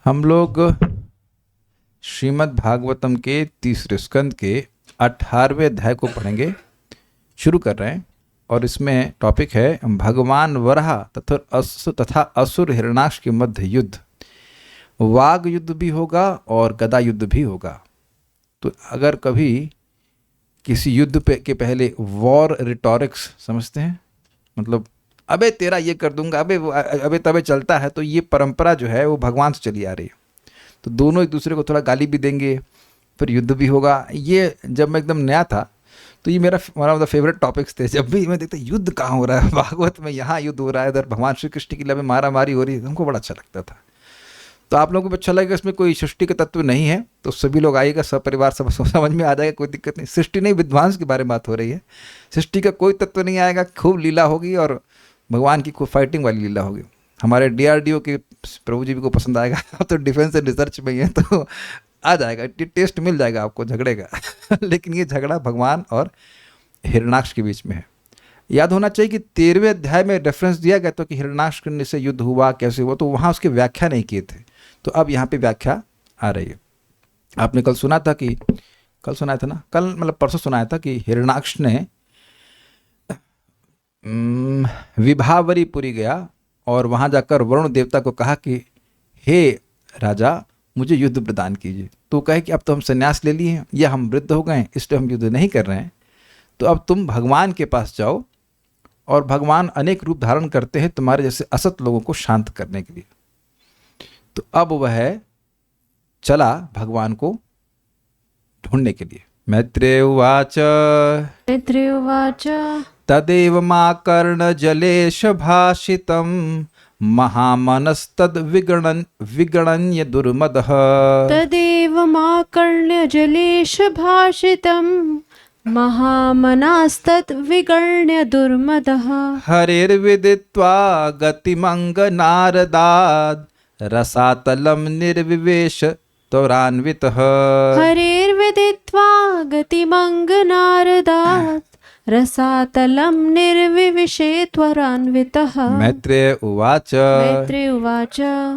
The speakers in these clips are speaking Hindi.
हम लोग श्रीमद् भागवतम के तीसरे स्कंद के 18वें अध्याय को पढ़ेंगे। शुरू कर रहे हैं और इसमें टॉपिक है भगवान वराह तथा असुर हिरण्याक्ष के मध्य युद्ध। वाग युद्ध भी होगा और गदा युद्ध भी होगा। तो अगर कभी किसी युद्ध के पहले वॉर रिटोरिक्स समझते हैं, मतलब अबे तेरा ये कर दूंगा, अबे तबे चलता है, तो ये परंपरा जो है वो भगवान से चली आ रही है। तो दोनों एक दूसरे को थोड़ा गाली भी देंगे, फिर युद्ध भी होगा। ये जब मैं एकदम नया था तो ये मेरा one of the favourite topics थे। जब भी मैं देखता युद्ध कहाँ हो रहा है, भागवत में यहाँ युद्ध हो रहा है, इधर भगवान श्री कृष्ण की लीला में मारा मारी हो रही है, हमको बड़ा अच्छा लगता था। तो आप लोगों को अच्छा लगेगा, इसमें कोई सृष्टि का तत्व नहीं है, तो सभी लोग आइएगा, सब परिवार सब समझ में आ जाएगा, कोई दिक्कत नहीं। सृष्टि नहीं, विध्वंस के बारे में बात हो रही है। सृष्टि का कोई तत्व नहीं आएगा, खूब लीला होगी और भगवान की खूब फाइटिंग वाली लीला होगी। हमारे DRDO के प्रभु जी को पसंद आएगा। अब तो डिफेंस एंड रिसर्च में ही है, तो आ जाएगा, टेस्ट मिल जाएगा आपको झगड़े का। लेकिन ये झगड़ा भगवान और हिरण्याक्ष के बीच में है। याद होना चाहिए कि 13वें अध्याय में रेफरेंस दिया गया था कि हिरण्याक्ष से युद्ध हुआ, कैसे हुआ, तो वहाँ उसकी व्याख्या नहीं किए थे। तो अब यहाँ पे व्याख्या आ रही है। आपने कल सुनाया था ना, कल मतलब परसों सुनाया था कि हिरण्याक्ष ने विभावरीपुरी गया और वहाँ जाकर वरुण देवता को कहा कि हे राजा, मुझे युद्ध प्रदान कीजिए। तो कहे कि अब तो हम संन्यास ले लिए हैं या हम वृद्ध हो गए हैं, इसलिए हम युद्ध नहीं कर रहे हैं, तो अब तुम भगवान के पास जाओ और भगवान अनेक रूप धारण करते हैं तुम्हारे जैसे असत लोगों को शांत करने के लिए। तो अब वह चला भगवान को ढूंढने के लिए। मैत्रेय उवाच तदेव माकर्ण जलेश भाषितं महामनस्तद विगणन्य दुर्मदः। तदेव माकर्ण जलेश भाषितं महामनास्तद विगण्य दुर्मदः। हरिर्विदित्वा गतिमंग नारदाद रसातलं निर्विवेश त्वरान्वितः। हरिर्विदित्वा गतिमंग नारदात् रसातलं निर्विविशे त्वरान्वितः। मैत्रेय उवाच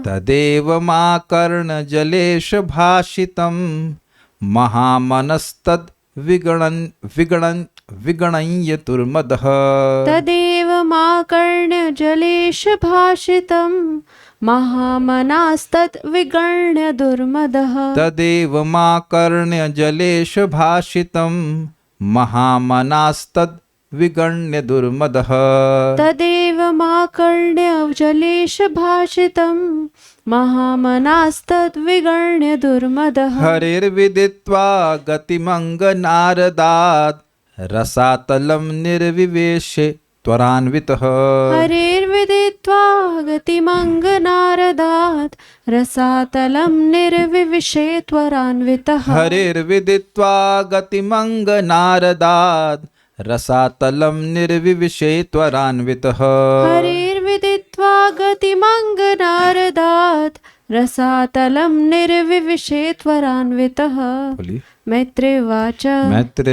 तदेव माकर्ण जलेश भाषितं महामनस्तद विगणन्य दुर्मदः। तदेव माकर्ण जलेश भाषितं महामनास्तद विगण्य दुर्मदः। तदेव माकर्ण जलेश भाषितं महामनास्तद विगण्य दुर्मदः। तदेव माकर्ण जलेश भाषितं महामनास्तद विगण्य दुर्मदः। हरिर्विदित्वा गतिमंग नारदात् रसातलं निर्विवेशे त्वरान्वितः। हरिर्विदित्वा गतिमंग नारदात् रसातलं निर्विविशे त्वरान्वितः। हरिर्विदित्वा गतिमंग नारदात् रसातलं निर्विविशे त्वरान्वितः। हरिर्विदित्वा गतिमंग नारदात् रसातलं निर्विविशे त्वरान्वितः। मैत्रेय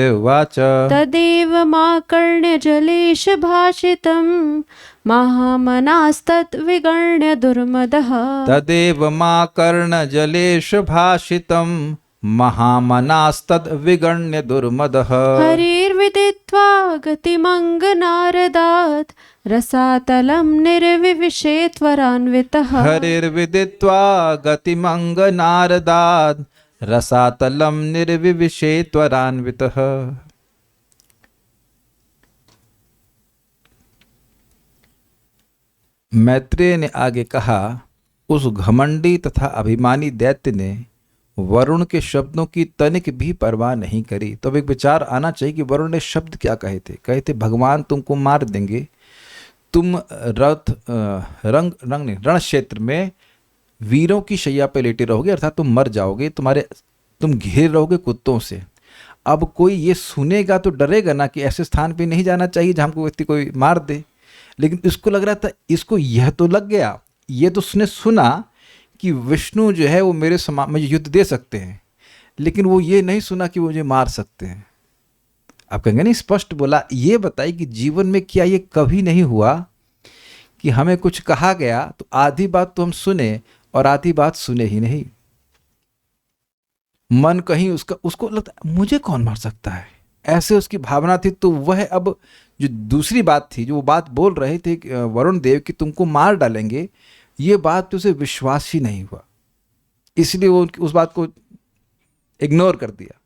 उवाच तदेव माकर्ण जलेश भाषितं महामनास्तद विगण्य दुर्मदः। तदेव माकर्ण जलेश भाषितं महामनास्तद विगण्य दुर्मदः। हरिर्विदित्वा गतिमंग नारदात् रसातलं निर्विविशे त्वरान्वितः। हरिर्विदित्वा गतिमंग नारदात् रसातलं निर्विविशे त्वरान्वितः। मैत्रेय ने आगे कहा, उस घमंडी तथा अभिमानी दैत्य ने वरुण के शब्दों की तनिक भी परवाह नहीं करी। तो अब एक विचार आना चाहिए कि वरुण ने शब्द क्या कहे थे। कहे थे भगवान तुमको मार देंगे, तुम रण क्षेत्र में वीरों की शैया पे लेटे रहोगे, अर्थात तुम मर जाओगे, तुम घेर रहोगे कुत्तों से। अब कोई ये सुनेगा तो डरेगा ना कि ऐसे स्थान पे नहीं जाना चाहिए जहाँ को व्यक्ति कोई मार दे। लेकिन इसको लग रहा था, इसको यह तो लग गया, ये तो उसने सुना कि विष्णु जो है वो मुझे युद्ध दे सकते हैं, लेकिन वो ये नहीं सुना कि वो मुझे मार सकते हैं। आप कहेंगे नहीं, स्पष्ट बोला। ये बताइए कि जीवन में क्या ये कभी नहीं हुआ कि हमें कुछ कहा गया तो आधी बात तो हम सुने और आधी बात सुने ही नहीं। मन कहीं उसको लगता मुझे कौन मार सकता है, ऐसे उसकी भावना थी। तो वह अब जो दूसरी बात थी, जो वो बात बोल रहे थे वरुण देव कि तुमको मार डालेंगे, ये बात तो उसे विश्वास ही नहीं हुआ, इसलिए वो उस बात को इग्नोर कर दिया।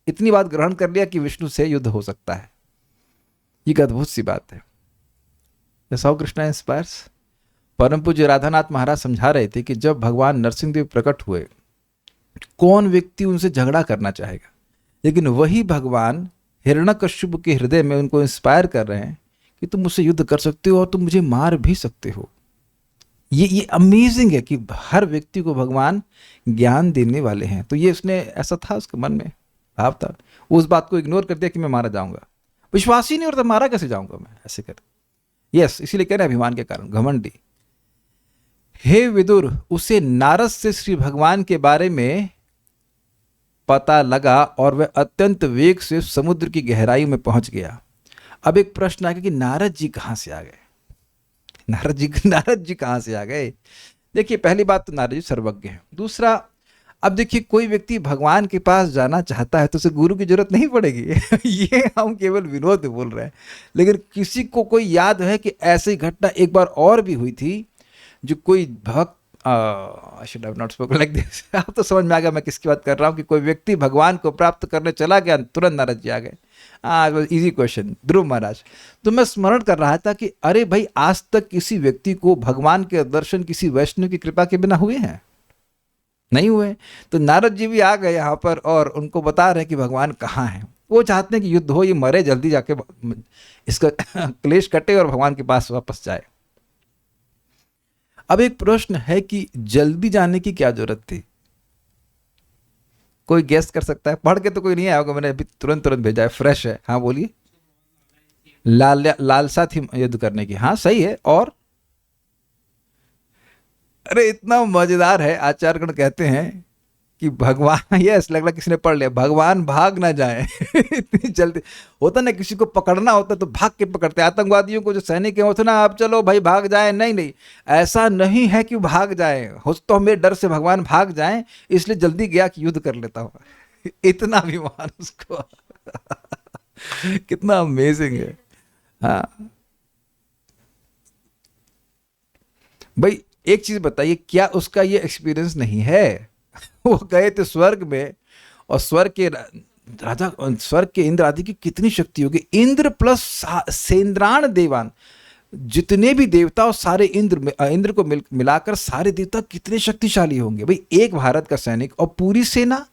इतनी बात ग्रहण कर लिया कि विष्णु से युद्ध हो सकता है। ये एक अद्भुत सी बात है। That's how Krishna inspires। परम पूज्य राधानाथ महाराज समझा रहे थे कि जब भगवान नरसिंहदेव प्रकट हुए, कौन व्यक्ति उनसे झगड़ा करना चाहेगा, लेकिन वही भगवान हिरण्यकश्यप के हृदय में उनको इंस्पायर कर रहे हैं कि तुम मुझसे युद्ध कर सकते हो और तुम मुझे मार भी सकते हो। ये अमेजिंग है कि हर व्यक्ति को भगवान ज्ञान देने वाले हैं। तो ये उसने, ऐसा था उसके मन में भाव था, वो उस बात को इग्नोर कर दिया कि मैं मारा जाऊंगा। विश्वास ही नहीं होता, मारा कैसे जाऊंगा मैं ऐसे कर। यस, इसीलिए कह रहे हैं अभिमान के कारण, घमंडी। हे विदुर, उसे नारद से श्री भगवान के बारे में पता लगा और वह अत्यंत वेग से समुद्र की गहराई में पहुंच गया। अब एक प्रश्न आ गया कि नारद जी कहां से आ गए? नारद जी कहां से आ गए? देखिए, पहली बात तो नारद जी सर्वज्ञ हैं। दूसरा, अब देखिए, कोई व्यक्ति भगवान के पास जाना चाहता है तो उसे गुरु की जरूरत नहीं पड़ेगी। ये हम केवल विनोद में बोल रहे हैं, लेकिन किसी को कोई याद है कि ऐसी घटना एक बार और भी हुई थी, जो कोई भक्त, I should have not spoken like this. अब तो समझ में आ गया मैं किसकी बात कर रहा हूँ, कि कोई व्यक्ति भगवान को प्राप्त करने चला गया, तुरंत नारद जी आ गए। इजी क्वेश्चन, ध्रुव महाराज। तो मैं स्मरण कर रहा था कि अरे भाई, आज तक किसी व्यक्ति को भगवान के दर्शन किसी वैष्णव की कृपा के बिना हुए हैं? नहीं हुए। तो नारद जी भी आ गए यहाँ पर और उनको बता रहे हैं कि भगवान कहाँ हैं। वो चाहते हैं कि युद्ध हो, ये मरे, जल्दी जाके इसका क्लेश कटे और भगवान के पास वापस जाए। अब एक प्रश्न है कि जल्दी जाने की क्या जरूरत थी? कोई गेस कर सकता है? पढ़ के तो कोई नहीं आया होगा, मैंने अभी तुरंत भेजा है, फ्रेश है। हाँ बोलिए। लालसा थी युद्ध करने की। हाँ सही है। और अरे इतना मजेदार है, आचार्यगण कहते हैं कि भगवान, यस लग रहा किसी ने पढ़ लिया, भगवान भाग ना जाए। इतनी जल्दी होता ना, किसी को पकड़ना होता तो भाग के पकड़ते। आतंकवादियों को जो सैनिक है होते ना, आप चलो भाई भाग जाए, नहीं, ऐसा नहीं है कि भाग जाए। हो तो मेरे डर से भगवान भाग जाए, इसलिए जल्दी गया कि युद्ध कर लेता हूँ। इतना अभिमान उसको। कितना अमेजिंग है। हाँ भाई, एक चीज बताइए, क्या उसका ये एक्सपीरियंस नहीं है? वो गए थे स्वर्ग में, और स्वर्ग के राजा, स्वर्ग के इंद्र आदि की कितनी शक्ति होगी। इंद्र प्लस सेंद्राण देवान, जितने भी देवता और सारे इंद्र को मिलाकर सारे देवता कितने शक्तिशाली होंगे भाई। एक भारत का सैनिक और पूरी सेना।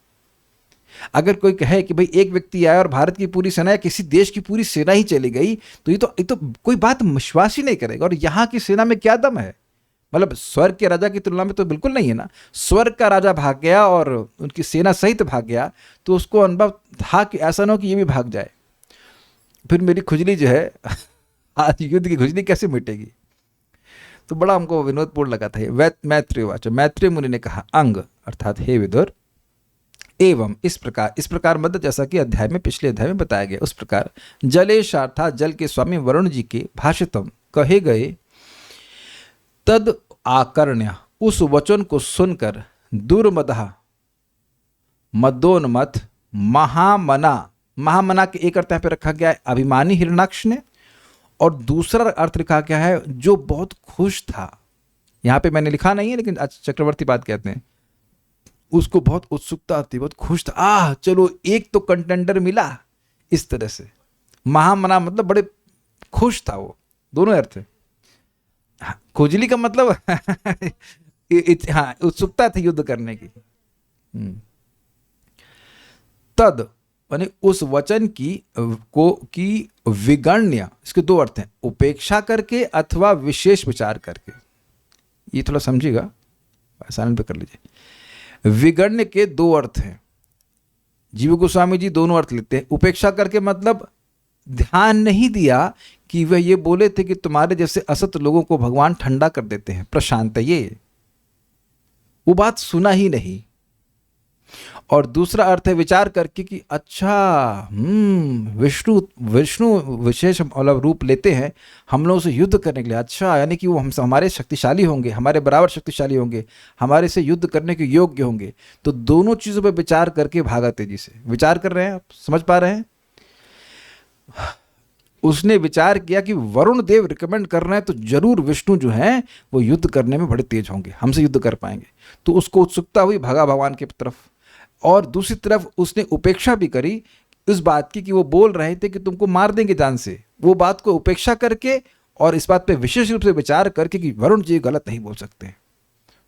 अगर कोई कहे कि भाई एक व्यक्ति आया और भारत की पूरी सेना या किसी देश की पूरी सेना ही चली गई, तो ये तो कोई बात विश्वास ही नहीं करेगा। और यहाँ की सेना में क्या दम है? मतलब स्वर्ग के राजा की तुलना में तो बिल्कुल नहीं है ना। स्वर्ग का राजा भाग गया और उनकी सेना सहित भाग गया, तो उसको अनुभव था कि ऐसा ना हो कि ये भी भाग जाए, फिर मेरी खुजली जो है, आज युद्ध की खुजली कैसे मिटेगी। तो बड़ा हमको विनोदपूर्ण लगा था ये। मैत्रेय मुनि ने कहा, अंग अर्थात हे विदुर, एवं इस प्रकार मतलब जैसा कि अध्याय में, पिछले अध्याय में बताया गया उस प्रकार, जलेशार्था जल के स्वामी वरुण जी के भाषितम कहे गए तद आकर्ण्य, उस वचन को सुनकर दुर्मदः मदोन्मथ महामना के एक अर्थ यहाँ पे रखा गया है अभिमानी हिरणाक्ष ने, और दूसरा अर्थ लिखा गया है जो बहुत खुश था। यहाँ पे मैंने लिखा नहीं है, लेकिन आज चक्रवर्ती बात कहते हैं, उसको बहुत उत्सुकता थी, बहुत खुश था। चलो एक तो कंटेंडर मिला। इस तरह से महामना मतलब बड़े खुश था वो, दोनों अर्थ है। खुजली का मतलब हाँ, उत्सुकता थी युद्ध करने की। तद यानी उस वचन की विगण्य, इसके दो अर्थ हैं, उपेक्षा करके अथवा विशेष विचार करके। ये थोड़ा समझिएगा, आसान पे कर लीजिए। विगण्य के दो अर्थ हैं, जीव गोस्वामी जी दोनों अर्थ लेते हैं। उपेक्षा करके मतलब ध्यान नहीं दिया कि वह ये बोले थे कि तुम्हारे जैसे असत लोगों को भगवान ठंडा कर देते हैं, प्रशांत, ये वो बात सुना ही नहीं। और दूसरा अर्थ है विचार करके कि अच्छा विष्णु विष्णु विशेष मतलब रूप लेते हैं हम लोगों से युद्ध करने के लिए। अच्छा, यानी कि वो हमसे हमारे शक्तिशाली होंगे, हमारे बराबर शक्तिशाली होंगे, हमारे से युद्ध करने के योग्य होंगे। तो दोनों चीज़ों पर विचार करके भागा तेजी से। विचार कर रहे हैं आप, समझ पा रहे हैं? उसने विचार किया कि वरुण देव रिकमेंड कर रहे हैं तो जरूर विष्णु जो हैं वो युद्ध करने में बड़े तेज होंगे, हमसे युद्ध कर पाएंगे। तो उसको उत्सुकता हुई, भागा भगवान की तरफ। और दूसरी तरफ उसने उपेक्षा भी करी इस बात की कि वो बोल रहे थे कि तुमको मार देंगे जान से। वो बात को उपेक्षा करके और इस बात पे विशेष रूप से विचार करके कि वरुण जी गलत नहीं बोल सकते,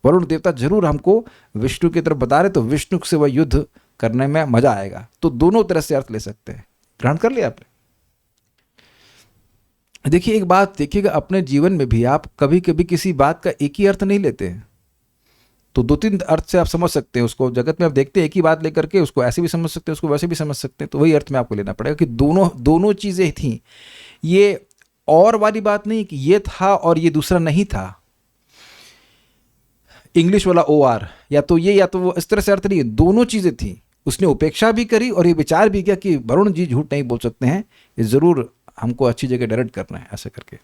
वरुण देवता जरूर हमको विष्णु की तरफ बता रहे, तो विष्णु से वह युद्ध करने में मजा आएगा। तो दोनों तरह से अर्थ ले सकते हैं। ग्रहण कर लिया आपने? देखिए एक बात देखिएगा, अपने जीवन में भी आप कभी कभी किसी बात का एक ही अर्थ नहीं लेते हैं, तो दो तीन अर्थ से आप समझ सकते हैं उसको। जगत में आप देखते हैं एक ही बात लेकर के उसको ऐसे भी समझ सकते हैं, उसको वैसे भी समझ सकते हैं। तो वही अर्थ में आपको लेना पड़ेगा कि दोनों चीज़ें थी। ये और वाली बात नहीं कि ये था और ये दूसरा नहीं था, इंग्लिश वाला OR या तो ये या तो वो, इस तरह से अर्थ नहीं है। दोनों चीज़ें थी। उसने उपेक्षा भी करी और ये विचार भी किया कि वरुण जी झूठ नहीं बोल सकते हैं, ये ज़रूर हमको अच्छी जगह डायरेक्ट करना है, ऐसे करके।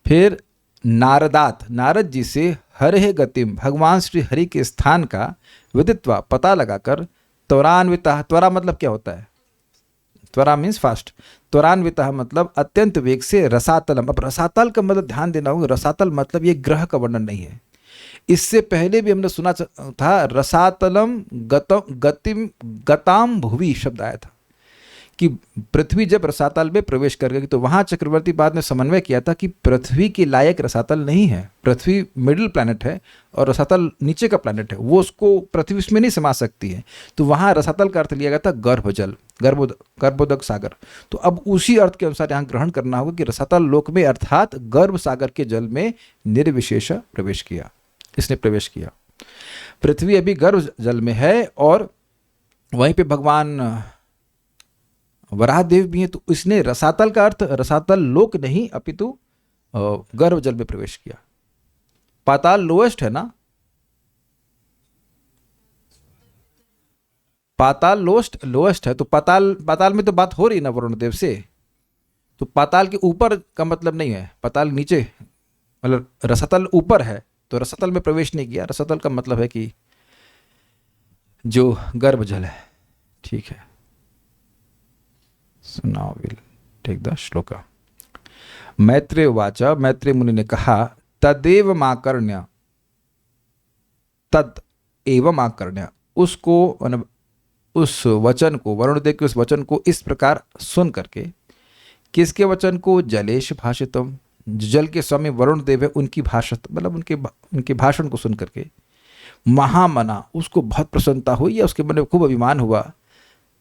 फिर नारदात, नारद जी से हरे गतिम, भगवान श्री हरि के स्थान का विदित्वा, पता लगाकर, त्वरान्विता, त्वरा मतलब क्या होता है? त्वरा मीन्स फास्ट। त्वरान्विता मतलब अत्यंत वेग से, रसातलम। अब रसातल का मतलब ध्यान देना होगा, रसातल मतलब ये ग्रह का वर्णन नहीं है। इससे पहले भी हमने सुना था रसातलम गतिम गताम भुवि शब्द आया था कि पृथ्वी जब रसातल में प्रवेश कर गई, तो वहाँ चक्रवर्ती बाद में समन्वय किया था कि पृथ्वी के लायक रसातल नहीं है। पृथ्वी मिडिल प्लैनेट है और रसातल नीचे का प्लैनेट है, वो उसको पृथ्वी उसमें नहीं समा सकती है। तो वहाँ रसातल का अर्थ लिया गया था गर्भजल, गर्भोदक सागर। तो अब उसी अर्थ के अनुसार यहाँ ग्रहण करना होगा कि रसातल लोक में अर्थात गर्भ सागर के जल में निर्विशेष प्रवेश किया, इसने प्रवेश किया। पृथ्वी अभी गर्भ जल में है और वहीं पे भगवान वराहदेव भी हैं, तो इसने रसातल का अर्थ रसातल लोक नहीं अपितु गर्भ जल में प्रवेश किया। पाताल लोएस्ट है ना, पाताल लोएस्ट है, तो पाताल में तो बात हो रही ना वरुण देव से। तो पाताल के ऊपर का मतलब नहीं है, पाताल नीचे, मतलब रसातल ऊपर है तो रसातल में प्रवेश नहीं किया। रसातल का मतलब है कि जो गर्भ जल है। ठीक है, So now we'll take the shloka. Maitreya वाचा, मैत्रेय मुनि ने कहा, तदेव माकर्ण्य, तद एवं आकर्ण्य, उसको उस वचन को, वरुण देव के उस वचन को इस प्रकार सुन करके। किसके वचन को? जलेश भाषितम, जल के स्वामी वरुण देव है, उनकी भाषा मतलब उनके भाषण को सुन करके महामना, उसको बहुत प्रसन्नता हुई या उसके मन में खूब अभिमान हुआ।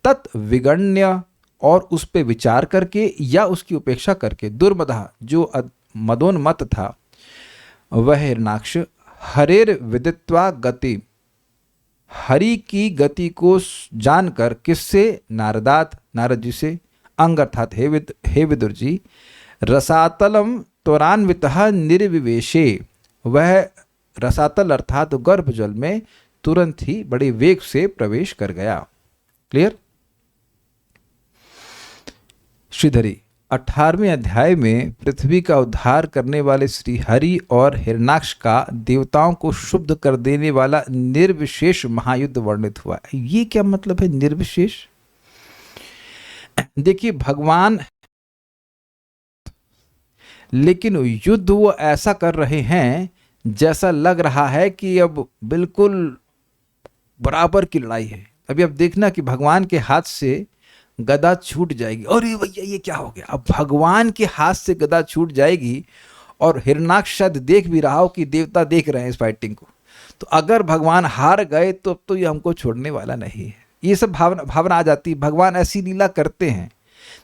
तत् विगण्य, और उस पे विचार करके या उसकी उपेक्षा करके, दुर्मदः, जो मदोन्मत्त था, वह हिरणाक्ष, हरेर विदित्वा गति, हरि की गति को जानकर, किससे? नारदात, नारद जी से, अंग अर्थात हे विदुर जी, रसातलम त्वरान्वितः निर्विवेशे, वह रसातल अर्थात गर्भ जल में तुरंत ही बड़े वेग से प्रवेश कर गया। क्लियर? श्रीधरी 18वें अध्याय में पृथ्वी का उद्धार करने वाले श्री हरि और हिरणाक्ष का देवताओं को शुद्ध कर देने वाला निर्विशेष महायुद्ध वर्णित हुआ। ये क्या मतलब है निर्विशेष? देखिए भगवान, लेकिन युद्ध वो ऐसा कर रहे हैं जैसा लग रहा है कि अब बिल्कुल बराबर की लड़ाई है। अभी अब देखना कि भगवान के हाथ से गदा छूट जाएगी, और ये भैया ये क्या हो गया? अब भगवान के हाथ से गदा छूट जाएगी और हिरणाक्ष शायद देख भी रहा हो कि देवता देख रहे हैं इस फाइटिंग को। तो अगर भगवान हार गए तो अब तो ये हमको छोड़ने वाला नहीं है। ये सब भावना आ जाती है। भगवान ऐसी लीला करते हैं।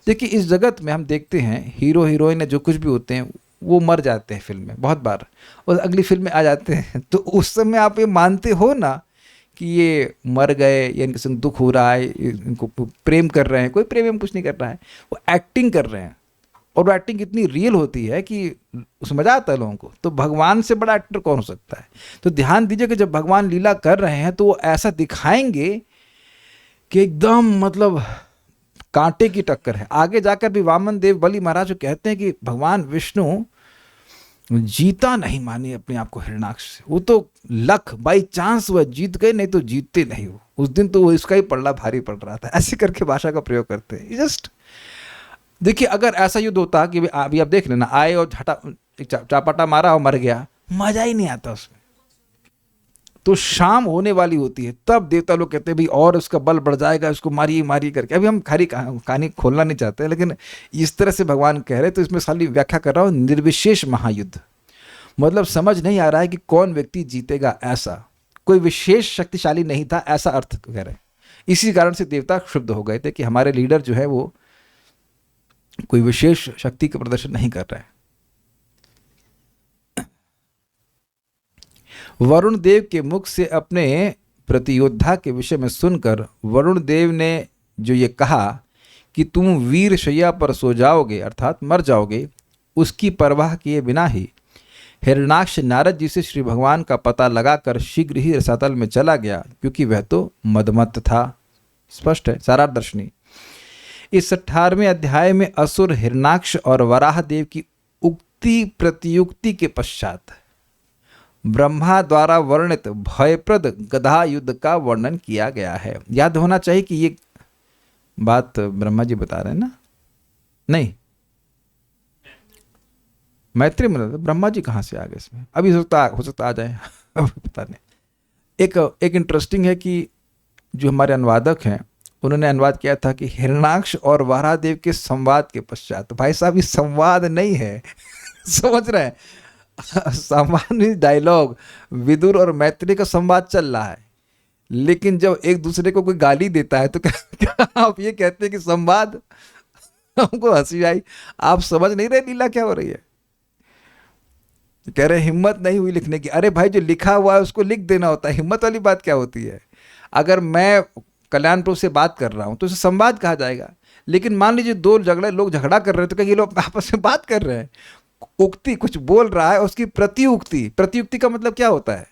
देखिए इस जगत में हम देखते हैं हीरो हीरोइन जो कुछ भी होते हैं वो मर जाते हैं फिल्म में बहुत बार, और अगली फिल्म में आ जाते हैं। तो उस समय आप ये मानते हो ना कि ये मर गए या इनके संग दुख हो रहा है, इनको प्रेम कर रहे हैं। कोई प्रेम कुछ नहीं कर रहा है, वो एक्टिंग कर रहे हैं। और वो एक्टिंग इतनी रियल होती है कि उस मजा आता है लोगों को। तो भगवान से बड़ा एक्टर कौन हो सकता है। तो ध्यान दीजिए कि जब भगवान लीला कर रहे हैं तो वो ऐसा दिखाएंगे कि एकदम मतलब कांटे की टक्कर है। आगे जाकर भी वामन देव बलि महाराज कहते हैं कि भगवान विष्णु जीता नहीं माने अपने आप को हिरण्याक्ष से, वो तो लक बाई चांस वह जीत गए, नहीं तो जीतते नहीं हो। उस दिन तो वो इसका ही पल्ला भारी पड़ रहा था। ऐसे करके भाषा का प्रयोग करते हैं। जस्ट देखिए, अगर ऐसा युद्ध होता कि अभी आप देख लेना, आए और चापाटा मारा और मर गया, मजा ही नहीं आता उसमें। तो शाम होने वाली होती है, तब देवता लोग कहते हैं भाई और उसका बल बढ़ जाएगा, उसको मारिए मारिए करके। अभी हम खाली कहानी खोलना नहीं चाहते, लेकिन इस तरह से भगवान कह रहे, तो इसमें खाली व्याख्या कर रहा हूँ। निर्विशेष महायुद्ध मतलब समझ नहीं आ रहा है कि कौन व्यक्ति जीतेगा, ऐसा कोई विशेष शक्तिशाली नहीं था, ऐसा अर्थ कह रहे हैं। इसी कारण से देवता क्षुब्ध हो गए थे कि हमारे लीडर जो है वो कोई विशेष शक्ति का प्रदर्शन नहीं कर रहा है। वरुण देव के मुख से अपने प्रतियोद्धा के विषय में सुनकर वरुण देव ने जो ये कहा कि तुम वीर शैया पर सो जाओगे अर्थात मर जाओगे, उसकी परवाह किए बिना ही हिरण्याक्ष नारद जी से श्री भगवान का पता लगाकर शीघ्र ही रसातल में चला गया, क्योंकि वह तो मदमत्त था। स्पष्ट है, सारादर्शनी। इस 18वें अध्याय में असुर हिरण्याक्ष और वराह देव की उक्ति प्रत्युक्ति के पश्चात ब्रह्मा द्वारा वर्णित भयप्रद गदा युद्ध का वर्णन किया गया है। याद होना चाहिए कि ये बात ब्रह्मा जी बता रहे हैं ना, नहीं मैत्री में। ब्रह्मा जी कहाँ से आ गए इसमें, अभी हो सकता आ जाए पता नहीं। एक इंटरेस्टिंग है कि जो हमारे अनुवादक हैं उन्होंने अनुवाद किया था कि हिरण्याक्ष और वारादेव के संवाद के पश्चात। भाई साहब, ये संवाद नहीं है समझ रहे हैं, सामान्य डायलॉग विदुर और मैत्री का संवाद चल रहा है, लेकिन जब एक दूसरे को कोई गाली देता है तो क्या आप ये कहते हैं कि संवाद। हमको हंसी आई, आप समझ नहीं रहे लीला क्या हो रही है। कह रहे हिम्मत नहीं हुई लिखने की। अरे भाई, जो लिखा हुआ है उसको लिख देना होता है, हिम्मत वाली बात क्या होती है। अगर मैं कल्याणपुर से बात कर रहा हूं तो उसे संवाद कहा जाएगा, लेकिन मान लीजिए दो लोग झगड़ा कर रहे हैं तो क्या ये लोग आपस में बात कर रहे हैं। उक्ति कुछ बोल रहा है, उसकी प्रतियुक्ति का मतलब क्या होता है,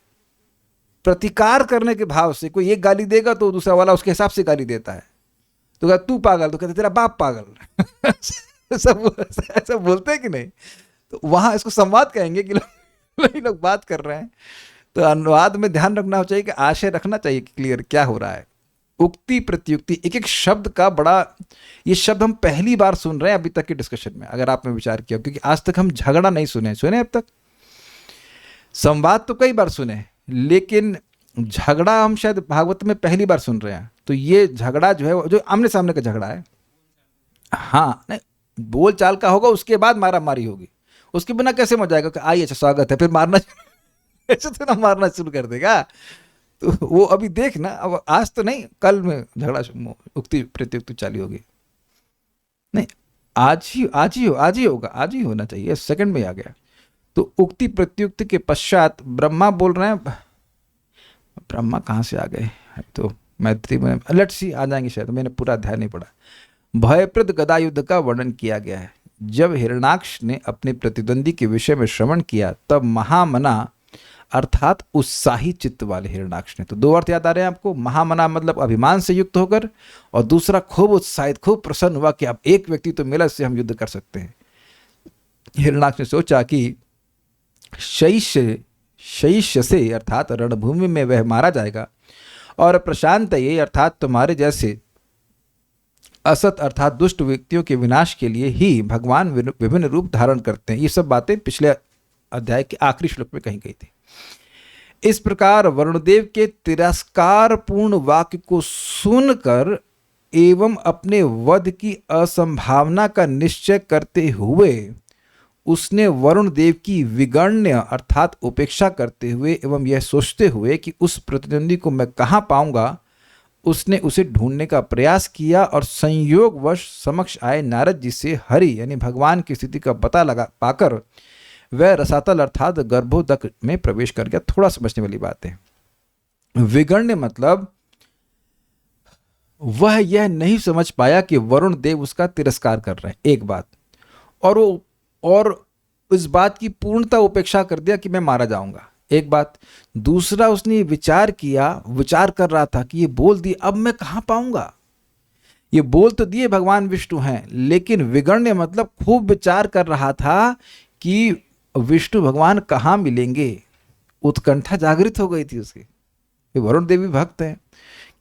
प्रतिकार करने के भाव से। कोई एक गाली देगा तो दूसरा वाला उसके हिसाब से गाली देता है। तो कहता तू पागल, तो कहते तेरा बाप पागल सब ऐसा बोलते हैं कि नहीं। तो वहां इसको संवाद कहेंगे कि लोग बात कर रहे हैं। तो अनुवाद में ध्यान रखना चाहिए कि आशय रखना चाहिए कि क्लियर क्या हो रहा है। उक्ति प्रत्युक्ति, एक एक शब्द का बड़ा, ये शब्द हम पहली बार सुन रहे हैं अभी तक के डिस्कशन में, अगर आपने विचार किया, क्योंकि आज तक हम झगड़ा नहीं सुने अब तक। संवाद तो कई बार सुने, लेकिन झगड़ा हम शायद भागवत में पहली बार सुन रहे हैं। तो ये झगड़ा जो है, जो आमने सामने का झगड़ा है, हाँ नहीं बोल चाल का होगा, उसके बाद मारा मारी होगी। उसके बिना कैसे मजा आएगा कि आई अच्छा स्वागत है, फिर मारना ऐसे तो ना मारना शुरू कर देगा। तो वो अभी देखना, अब आज तो नहीं, कल में झगड़ा उक्ति प्रत्युक्ति चालू होगी। नहीं, आज ही होना चाहिए, सेकंड में आ गया। तो उक्ति प्रत्युक्ति के पश्चात ब्रह्मा बोल रहे हैं, ब्रह्मा कहाँ से आ गए, तो मैत्री में लेट्स सी आ जाएंगे शायद, मैंने पूरा अध्याय नहीं पढ़ा। भयप्रद गदा युद्ध का वर्णन किया गया है। जब हिरण्याक्ष ने अपने प्रतिद्वंदी के विषय में श्रवण किया, तब महामना अर्थात उत्साही चित्त वाले हिरण्याक्ष ने, तो दो अर्थ याद आ रहे हैं आपको। महामना मतलब अभिमान से युक्त होकर, और दूसरा खूब उत्साहित, खूब प्रसन्न हुआ कि अब एक व्यक्ति तो मिला, इससे हम युद्ध कर सकते हैं। हिरण्याक्ष ने सोचा कि शैष्य से अर्थात रणभूमि में वह मारा जाएगा, और प्रशांत ये अर्थात तुम्हारे जैसे असत अर्थात दुष्ट व्यक्तियों के विनाश के लिए ही भगवान विभिन्न रूप धारण करते हैं। ये सब बातें पिछले अध्याय के आखिरी श्लोक में कही गई थी। इस प्रकार वरुणदेव के तिरस्कार पूर्ण वाक्य को सुनकर एवं अपने वध की असंभावना का निश्चय करते हुए उसने वरुण देव की विगण्य अर्थात उपेक्षा करते हुए एवं यह सोचते हुए कि उस प्रतिद्वंदी को मैं कहाँ पाऊंगा, उसने उसे ढूंढने का प्रयास किया, और संयोगवश समक्ष आए नारद जी से हरि यानी भगवान की स्थिति का पता लगा पाकर वह रसातल अर्थात गर्भोदक में प्रवेश कर गया। थोड़ा समझने वाली बात है। विगण्य मतलब वह यह नहीं समझ पाया कि वरुण देव उसका तिरस्कार कर रहे हैं, एक बात। और इस बात की पूर्णता उपेक्षा कर दिया कि मैं मारा जाऊंगा। एक बात। दूसरा, उसने विचार किया, विचार कर रहा था कि ये बोल दिए, अब मैं कहाँ पाऊंगा। ये बोल तो दिए भगवान विष्णु हैं, लेकिन विगण्य मतलब खूब विचार कर रहा था कि विष्णु भगवान कहाँ मिलेंगे। उत्कंठा जागृत हो गई थी उसकी। ये वरुण देवी भक्त हैं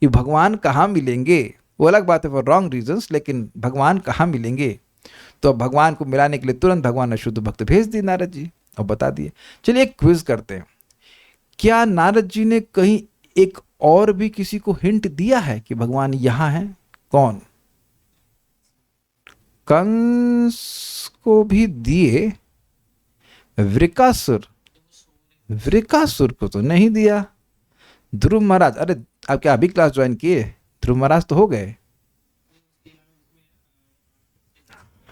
कि भगवान कहाँ मिलेंगे। वो अलग बात है फॉर रॉन्ग रीजंस, लेकिन भगवान कहाँ मिलेंगे। तो अब भगवान को मिलाने के लिए तुरंत भगवान ने शुद्ध भक्त भेज दिए नारद जी और बता दिए। चलिए एक क्विज करते हैं। क्या नारद जी ने कहीं एक और भी किसी को हिंट दिया है कि भगवान यहां हैं? कौन? कंस को भी दिए, वृकासुर को तो नहीं दिया। ध्रुव महाराज, अरे आप क्या अभी क्लास ज्वाइन किए? ध्रुव महाराज तो हो गए।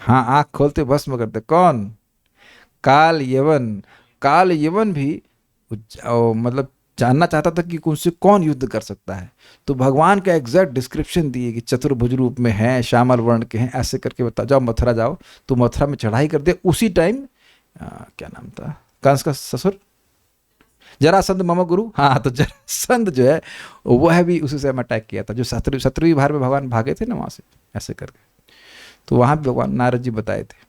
हाँ, आंख खोलते भस्म करते। कौन? काल यवन भी मतलब जानना चाहता था कि उनसे कौन युद्ध कर सकता है। तो भगवान का एग्जैक्ट डिस्क्रिप्शन दिए कि चतुर्भुज रूप में हैं, श्यामल वर्ण के हैं, ऐसे करके बता जाओ मथुरा जाओ। तो मथुरा में चढ़ाई कर दे। उसी टाइम क्या नाम था कंस का ससुर? जरासंध मम गुरु। हाँ, तो जरासंध जो है वह भी उसी से अटैक किया था, जो 17वीं बार में भगवान भागे थे ना वहां से, ऐसे करके। तो वहां भी भगवान नारद जी बताए थे।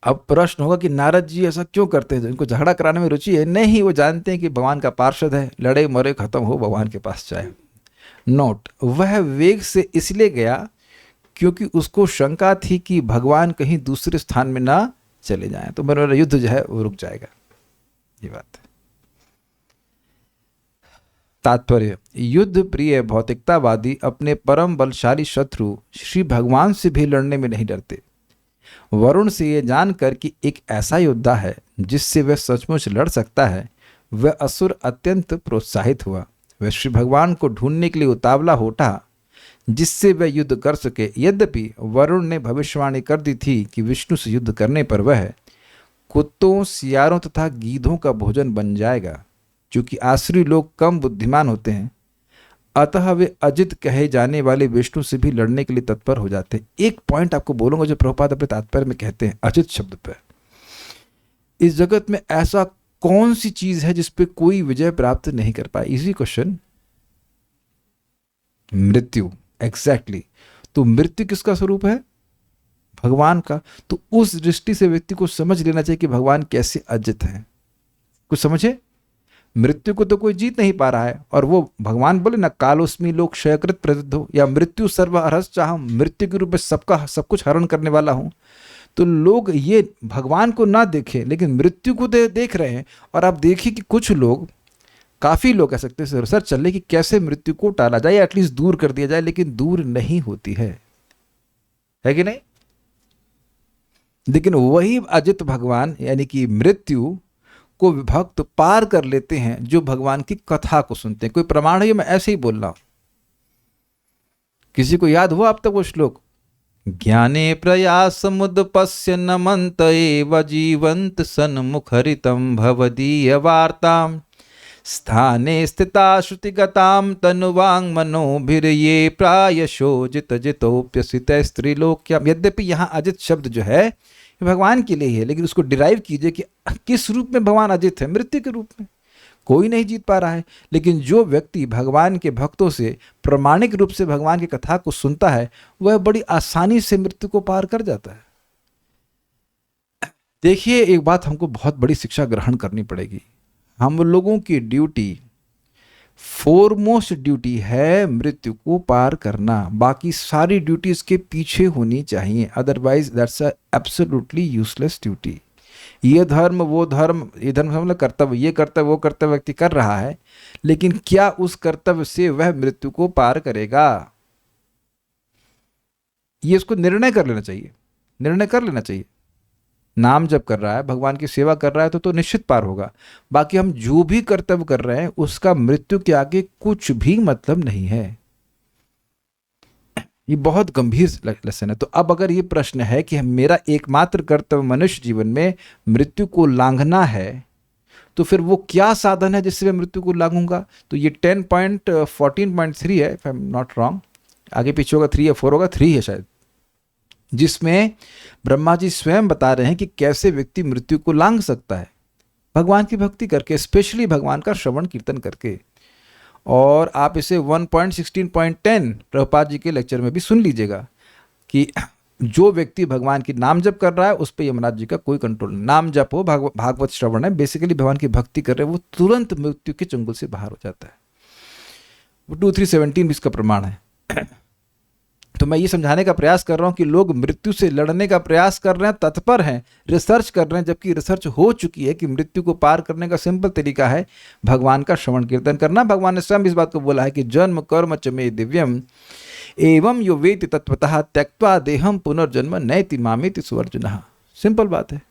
अब प्रश्न होगा कि नारद जी ऐसा क्यों करते हैं? इनको झगड़ा कराने में रुचि है? नहीं, वो जानते हैं कि भगवान का पार्षद है, लड़े मरे खत्म हो भगवान के पास जाए। नोट, वह वेग से इसलिए गया क्योंकि उसको शंका थी कि भगवान कहीं दूसरे स्थान में ना चले जाएं, तो मेरा युद्ध जो है वो रुक जाएगा। ये बात है। तात्पर्य, युद्ध प्रिय भौतिकतावादी अपने परम बलशाली शत्रु श्री भगवान से भी लड़ने में नहीं डरते। वरुण से ये जानकर कि एक ऐसा योद्धा है जिससे वह सचमुच लड़ सकता है, वह असुर अत्यंत प्रोत्साहित हुआ। वह श्री भगवान को ढूंढने के लिए उतावला हो उठा जिससे वह युद्ध कर सके। यद्यपि वरुण ने भविष्यवाणी कर दी थी कि विष्णु से युद्ध करने पर वह कुत्तों, सियारों तथा गीधों का भोजन बन जाएगा। क्योंकि आसुरी लोग कम बुद्धिमान होते हैं, अतः वे अजित कहे जाने वाले विष्णु से भी लड़ने के लिए तत्पर हो जाते हैं। एक पॉइंट आपको बोलूंगा जो प्रभुपाद अपने तात्पर्य में कहते हैं अजित शब्द पर। इस जगत में ऐसा कौन सी चीज है जिस पे कोई विजय प्राप्त नहीं कर पाए? Easy question. मृत्यु। एग्जैक्टली। तो मृत्यु किसका स्वरूप है? भगवान का। तो उस दृष्टि से व्यक्ति को समझ लेना चाहिए कि भगवान कैसे अजित है। कुछ समझे? मृत्यु को तो कोई जीत नहीं पा रहा है, और वो भगवान बोले ना, कालोस्मी लोक क्षयकृत प्रसिद्धो, या मृत्यु सर्व हरस चाह, मृत्यु के रूप में सबका सब कुछ हरण करने वाला हूं। तो लोग ये भगवान को ना देखें लेकिन मृत्यु को देख रहे हैं। और आप देखिए कि कुछ लोग, काफी लोग कह सकते हैं, रिसर्च चल रही कि कैसे मृत्यु को टाला जाए या एटलीस्ट दूर कर दिया जाए, लेकिन दूर नहीं होती है कि नहीं? लेकिन वही अजित भगवान यानी कि मृत्यु को भक्त पार कर लेते हैं जो भगवान की कथा को सुनते हैं। कोई प्रमाण है? मैं ऐसे ही बोल रहा हूं। किसी को याद हुआ अब तक वो श्लोक? ज्ञाने प्रयास मुदपस्य नमंत एव जीवंत सन्मुखरितम भवदीय वार्ताम स्थाने स्थिता श्रुतिगताम तनुवांग मनोभिर्ये प्रायशो जित जितोप्यसित स्त्रीलोक्यम। यद्यपि यहाँ अजित शब्द जो है भगवान के लिए ही है, लेकिन उसको डिराइव कीजिए कि किस रूप में भगवान अजित है? मृत्यु के रूप में। कोई नहीं जीत पा रहा है, लेकिन जो व्यक्ति भगवान के भक्तों से प्रामाणिक रूप से भगवान की कथा को सुनता है वह बड़ी आसानी से मृत्यु को पार कर जाता है। देखिए, एक बात हमको बहुत बड़ी शिक्षा ग्रहण करनी पड़ेगी। हम लोगों की ड्यूटी, फोरमोस्ट ड्यूटी है मृत्यु को पार करना। बाकी सारी ड्यूटीज के पीछे होनी चाहिए, otherwise that's a absolutely useless duty. ये धर्म वो धर्म, ये धर्म मतलब कर्तव्य, ये कर्तव्य वो कर्तव्य व्यक्ति कर रहा है, लेकिन क्या उस कर्तव्य से वह मृत्यु को पार करेगा? ये उसको निर्णय कर लेना चाहिए। नाम जब कर रहा है, भगवान की सेवा कर रहा है तो निश्चित पार होगा। बाकी हम जो भी कर्तव्य कर रहे हैं उसका मृत्यु के आगे कुछ भी मतलब नहीं है। ये बहुत गंभीर लेसन है। तो अब अगर ये प्रश्न है कि मेरा एकमात्र कर्तव्य मनुष्य जीवन में मृत्यु को लांघना है, तो फिर वो क्या साधन है जिससे मैं मृत्यु को लांघूंगा? तो ये 10.14.3 है, if I am not wrong. आगे पीछे होगा 3 या 4 होगा, 3 है शायद। जिसमें ब्रह्मा जी स्वयं बता रहे हैं कि कैसे व्यक्ति मृत्यु को लांघ सकता है भगवान की भक्ति करके, स्पेशली भगवान का श्रवण कीर्तन करके। और आप इसे 1.16.10 प्रभुपाद जी के लेक्चर में भी सुन लीजिएगा कि जो व्यक्ति भगवान की नाम जप कर रहा है उस पर यमराज जी का कोई कंट्रोल नहीं। नाम जप हो, भागवत श्रवण है, बेसिकली भगवान की भक्ति कर रहे हैं, वो तुरंत मृत्यु के चंगुल से बाहर हो जाता है। वो 2317 भी इसका प्रमाण है। तो मैं ये समझाने का प्रयास कर रहा हूँ कि लोग मृत्यु से लड़ने का प्रयास कर रहे हैं, तत्पर हैं, रिसर्च कर रहे हैं, जबकि रिसर्च हो चुकी है कि मृत्यु को पार करने का सिंपल तरीका है भगवान का श्रवण कीर्तन करना। भगवान ने स्वयं इस बात को बोला है कि जन्म कर्म च मे दिव्यम एवं यो वेति तत्वतः त्यक्त्वा देहम पुनर्जन्म नैति मामेति सुवर्जुनः। सिंपल बात है।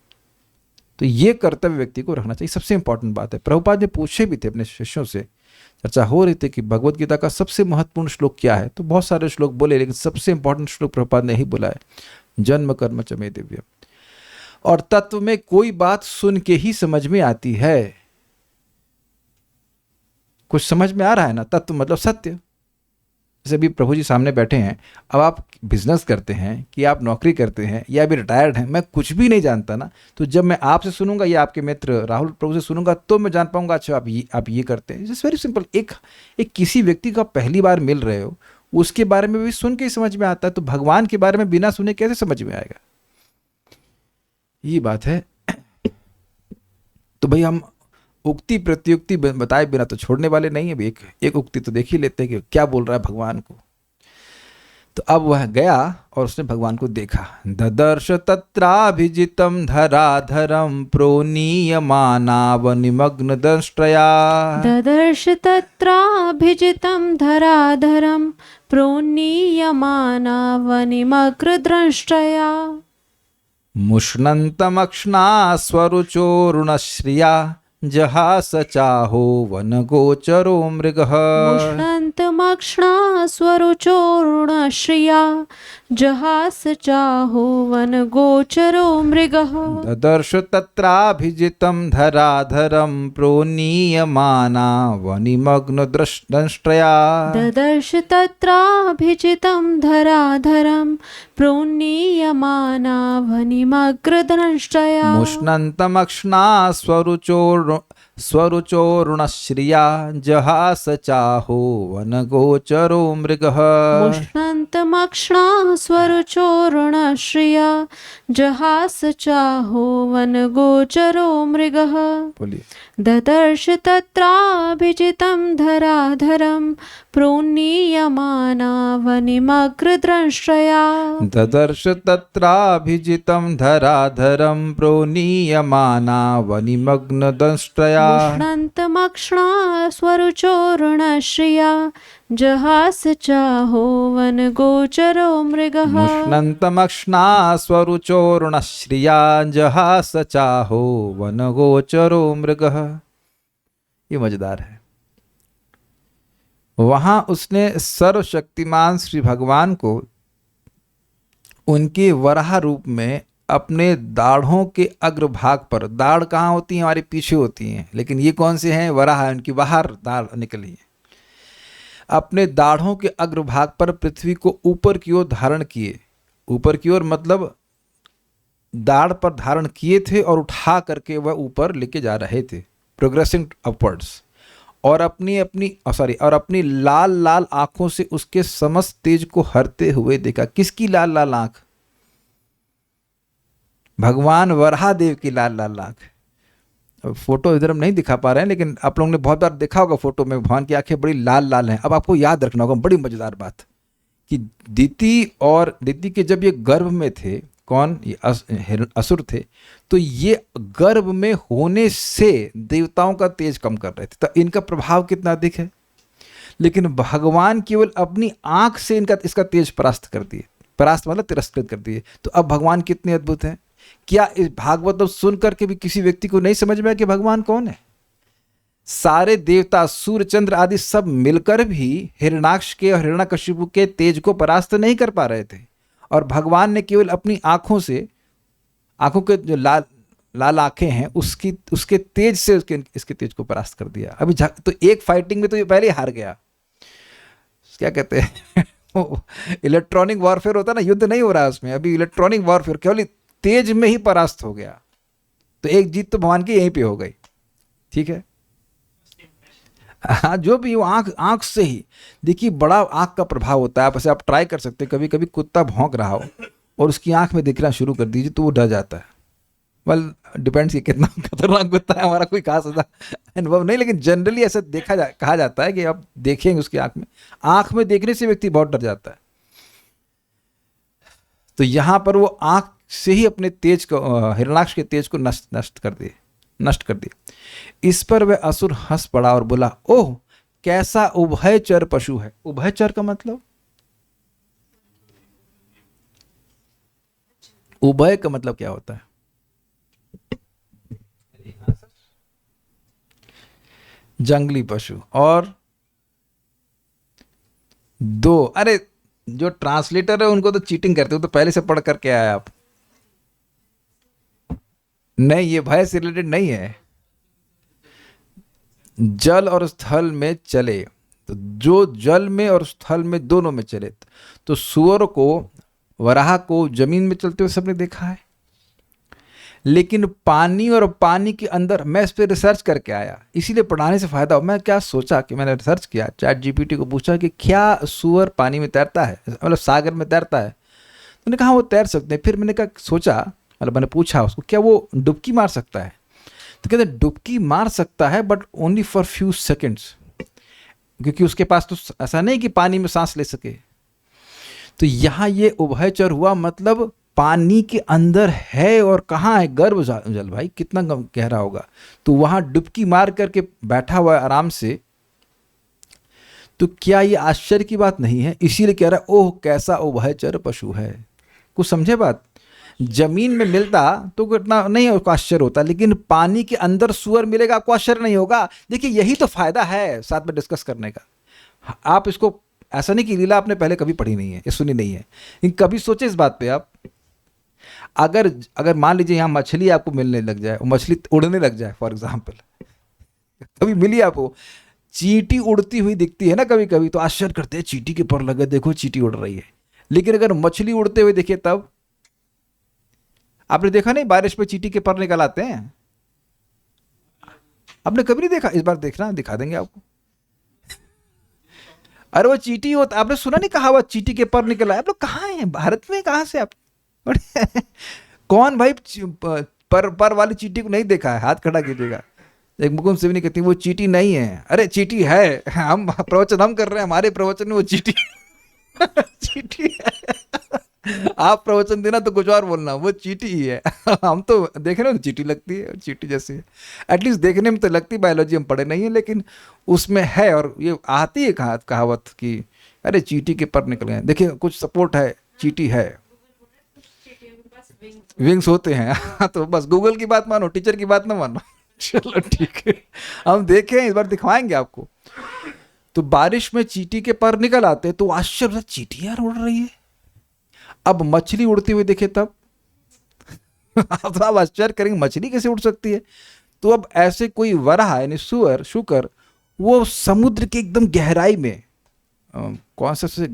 तो ये कर्तव्य व्यक्ति को रखना चाहिए, सबसे इंपॉर्टेंट बात है। प्रभुपाद ने पूछे भी थे अपने शिष्यों से, चर्चा हो रही थी कि भगवत गीता का सबसे महत्वपूर्ण श्लोक क्या है, तो बहुत सारे श्लोक बोले, लेकिन सबसे इंपॉर्टेंट श्लोक प्रभुपाद ने ही बोला है, जन्म कर्म च मे दिव्यम। और तत्व में कोई बात सुन के ही समझ में आती है। कुछ समझ में आ रहा है ना, तत्व मतलब सत्य। जैसे अभी प्रभु जी सामने बैठे हैं, अब आप बिजनेस करते हैं कि आप नौकरी करते हैं या अभी रिटायर्ड हैं, मैं कुछ भी नहीं जानता ना, तो जब मैं आपसे सुनूंगा या आपके मित्र राहुल प्रभु से सुनूंगा तो मैं जान पाऊंगा अच्छा आप ये करते हैं। It's very simple. एक किसी व्यक्ति को आप पहली बार मिल रहे हो, उसके बारे में भी सुन के ही समझ में आता है, तो भगवान के बारे में बिना सुने कैसे समझ में आएगा? ये बात है। तो भाई हम उक्ति प्रत्युक्ति बताए बिना तो छोड़ने वाले नहीं है। एक उक्ति तो देख ही लेते हैं कि क्या बोल रहा है भगवान को। तो अब वह गया और उसने भगवान को देखा। ददर्श तत्राभिजितम धराधरम प्रोनीयमानाव निमग्न दंष्ट्रया। ददर्श तत्राभिजितं धराधरं प्रोन्नीयमानावनिमग्रद्रष्ट्रया। मुष्णन्तमक्ष्णा स्वरुचोरुणश्रिया जहास चाहो वनगोचरो मृगः। मुष्णन्तमक्ष्णा स्वरुचोरुणश्रिया जहास चाहो वनगोचरो मृगः। ददर्श तत्राभिजितं धराधरं प्रोनीयमाना वनिमग्न दंष्ट्रया। ददर्श तत्राभिजितं धराधरं प्रोन्नीयमाना वनिमग्रद्रष्ट्रया। मुष्णन्तमक्ष्णा स्वरुचोरुणश्रिया जहास चाहो वनगोचरो मृगः। मुष्णन्तमक्ष्णा स्वरुचोरुणश्रिया जहास चाहो वनगोचरो मृगः। बोलिए। ददर्श तत्राभिजितं धराधरं प्रोन्नीयमाना वनिमग्रद्रष्ट्रया। ददर्श तत्राभिजितं धराधरं प्रोनीयमाना वनिमग्न दंष्ट्रया। मुष्णन्तमक्ष्णा स्वरुचोरुणश्रिया जहास चाहो वनगोचरो मृगः। मुष्णन्तमक्ष्णा स्वरुचोरुणश्रिया जहास चाहो वनगोचरो मृगः। ये मजेदार है। वहां उसने सर्वशक्तिमान श्री भगवान को उनके वराह रूप में अपने दाढ़ों के अग्रभाग पर, दाढ़ कहाँ होती हैं? हमारे पीछे होती हैं, लेकिन ये कौन से हैं? वराह, उनकी बाहर दाढ़ निकली है। अपने दाढ़ों के अग्रभाग पर पृथ्वी को ऊपर की ओर धारण किए। ऊपर की ओर मतलब दाढ़ पर धारण किए थे और उठा करके वह ऊपर लेके जा रहे थे, प्रोग्रेसिंग अपवर्ड्स। और अपनी लाल लाल आंखों से उसके समस्त तेज को हरते हुए देखा। किसकी लाल लाल आंख? भगवान वराहदेव की लाल लाल आंख। फोटो इधर हम नहीं दिखा पा रहे हैं, लेकिन आप लोगों ने बहुत बार देखा होगा फोटो में भगवान की आंखें बड़ी लाल लाल हैं। अब आपको याद रखना होगा बड़ी मजेदार बात कि दिति के जब ये गर्भ में थे, कौन? ये असुर थे, तो ये गर्भ में होने से देवताओं का तेज कम कर रहे थे। तो इनका प्रभाव कितना अधिक है, लेकिन भगवान केवल अपनी आंख से इसका तेज परास्त कर दिए। परास्त मतलब तिरस्कृत कर दिए। तो अब भगवान कितने अद्भुत हैं। क्या इस भागवत सुन करके भी किसी व्यक्ति को नहीं समझ में आया कि भगवान कौन है? सारे देवता, सूर्य, चंद्र आदि सब मिलकर भी हिरण्याक्ष के और हिरण्यकशिपु के तेज को परास्त नहीं कर पा रहे थे, और भगवान ने केवल अपनी आंखों से, आंखों के जो लाल आंखें हैं उसके तेज से इसके तेज को परास्त कर दिया। अभी तो एक फाइटिंग में तो ये पहले ही हार गया। क्या कहते हैं इलेक्ट्रॉनिक वॉरफेयर होता है ना, युद्ध नहीं हो रहा है उसमें, अभी इलेक्ट्रॉनिक वॉरफेयर केवल तेज में ही परास्त हो गया। तो एक जीत तो भगवान की यहीं पे हो गई। ठीक है, हाँ, जो भी हो, आंख आंख से ही देखिए, बड़ा आंख का प्रभाव होता है। आप ऐसे आप ट्राई कर सकते हैं, कभी कभी कुत्ता भौंक रहा हो और उसकी आंख में दिखना शुरू कर दीजिए तो वो डर जाता है। वेल, डिपेंड्स कि कितना खतरनाक कुत्ता है, हमारा कोई खास ऐसा अनुभव नहीं, लेकिन जनरली ऐसा कहा जाता है कि आप देखेंगे उसकी आंख में देखने से व्यक्ति बहुत डर जाता है। तो यहां पर वो आंख से ही अपने तेज को, हिरणाक्ष के तेज को नष्ट कर दिए। इस पर वह असुर हंस पड़ा और बोला, ओह कैसा उभयचर पशु है। उभयचर का मतलब, उभय का मतलब क्या होता है? जंगली पशु। और दो, अरे जो ट्रांसलेटर है उनको तो चीटिंग करते हो, तो पहले से पढ़ करके आए आप। नहीं, ये भय से रिलेटेड नहीं है। जल और स्थल में चले, तो जो जल में और स्थल में दोनों में चले, तो सुअर को, वराह को जमीन में चलते हुए सबने देखा है, लेकिन पानी और पानी के अंदर, मैं इस पर रिसर्च करके आया, इसीलिए पढ़ाने से फायदा हो। मैं क्या सोचा कि मैंने रिसर्च किया, चैट जीपीटी को पूछा कि क्या सुअर पानी में तैरता है, मतलब सागर में तैरता है? तो उन्होंने कहा वो तैर सकते हैं। फिर मैंने कहा, सोचा, मतलब मैंने पूछा उसको, क्या वो डुबकी मार सकता है? तो कहते डुबकी मार सकता है, but only for few seconds, क्योंकि उसके पास तो ऐसा नहीं कि पानी में सांस ले सके। तो यहाँ ये उभयचर हुआ, मतलब पानी के अंदर है, और कहाँ है? गर्भ जल, भाई कितना गहरा होगा। तो वहां डुबकी मार करके बैठा हुआ है आराम से। तो क्या ये आश्चर्य की बात नहीं है? इसीलिए कह रहा है, ओह कैसा उभयचर पशु है। कुछ समझे बात? जमीन में मिलता तो इतना नहीं उसको आश्चर्य होता, लेकिन पानी के अंदर सुअर मिलेगा, आपको आश्चर्य नहीं होगा। देखिए, यही तो फायदा है साथ में डिस्कस करने का। आप इसको, ऐसा नहीं कि लीला आपने पहले कभी पढ़ी नहीं है, ये सुनी नहीं है, लेकिन कभी सोचे इस बात पे आप, अगर मान लीजिए यहाँ मछली आपको मिलने लग जाए, मछली उड़ने लग जाए फॉर एग्जाम्पल, कभी मिली आपको? चींटी उड़ती हुई दिखती है ना कभी कभी, तो आश्चर्य करते हैं, चींटी के पर लगे, देखो चींटी उड़ रही है। लेकिन अगर मछली उड़ते हुए देखे तब, आपने देखा नहीं बारिश में चींटी के पर निकल आते हैं? आपने कभी नहीं देखा? इस बार देखना, दिखा देंगे आपको। अरे वो चींटी होता, आपने सुना नहीं कहावत, चींटी के पर निकल आए? आप लोग कहाँ हैं, भारत में? कहाँ से आप? कौन भाई पर वाली चींटी को नहीं देखा है? हाथ खड़ा कीजिएगा। एक मुकुंद सिंह कहती वो चींटी नहीं है। अरे चींटी है, हम प्रवचन हम कर रहे हैं, हमारे प्रवचन में वो चींटी चींटी है। आप प्रवचन देना तो कुछ और बोलना, वो चींटी ही है। हम तो देख रहे हो, चींटी लगती है, चींटी जैसी है, एटलीस्ट देखने में तो लगती। बायोलॉजी हम पढ़े नहीं है, लेकिन उसमें है। और ये आती है कहावत कि अरे चींटी के पर निकल गए। देखिए कुछ सपोर्ट है, चींटी है, विंग्स होते हैं। तो बस गूगल की बात मानो, टीचर की बात ना मानो। चलो ठीक है, हम देखें, इस बार दिखवाएंगे आपको। तो बारिश में चींटी के पर निकल आते, तो आश्चर्य, चींटी यार उड़ रही है। अब मछली उड़ती हुई देखे तब आप तो आश्चर्य करेंगे, मछली कैसे उड़ सकती है? तो अब ऐसे कोई वराह यानी सुअर, शुकर, वो समुद्र के एकदम गहराई में, कौन सा से,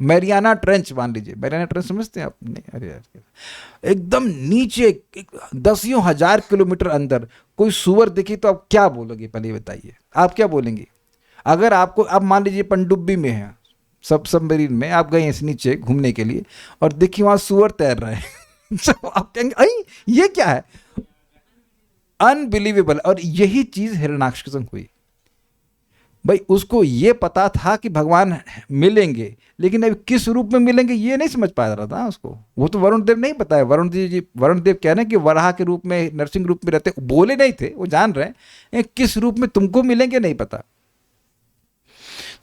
मैरियाना ट्रेंच मान लीजिए, मैरियाना ट्रेंच समझते हैं आप? नहीं, अरे यार, एकदम नीचे 10,000 किलोमीटर अंदर कोई सुअर देखी तो आप क्या बोलोगे? पहले बताइए, आप क्या बोलेंगे? अगर आपको, आप मान लीजिए पनडुब्बी में है, सबमरीन में आप गए हैं नीचे घूमने के लिए, और देखिए वहां सुअर तैर रहे हैं। तो आप कहेंगे अई ये क्या है? अनबिलीवेबल। और यही चीज हिरण्याक्ष के संग हुई। भाई उसको ये पता था कि भगवान मिलेंगे, लेकिन अब किस रूप में मिलेंगे ये नहीं समझ पा रहा था उसको। वो तो वरुण देव नहीं पता है, वरुण देव कह रहे हैं कि वराह के रूप में, नरसिंह रूप में रहते, बोले नहीं थे, वो जान रहे हैं किस रूप में तुमको मिलेंगे नहीं पता।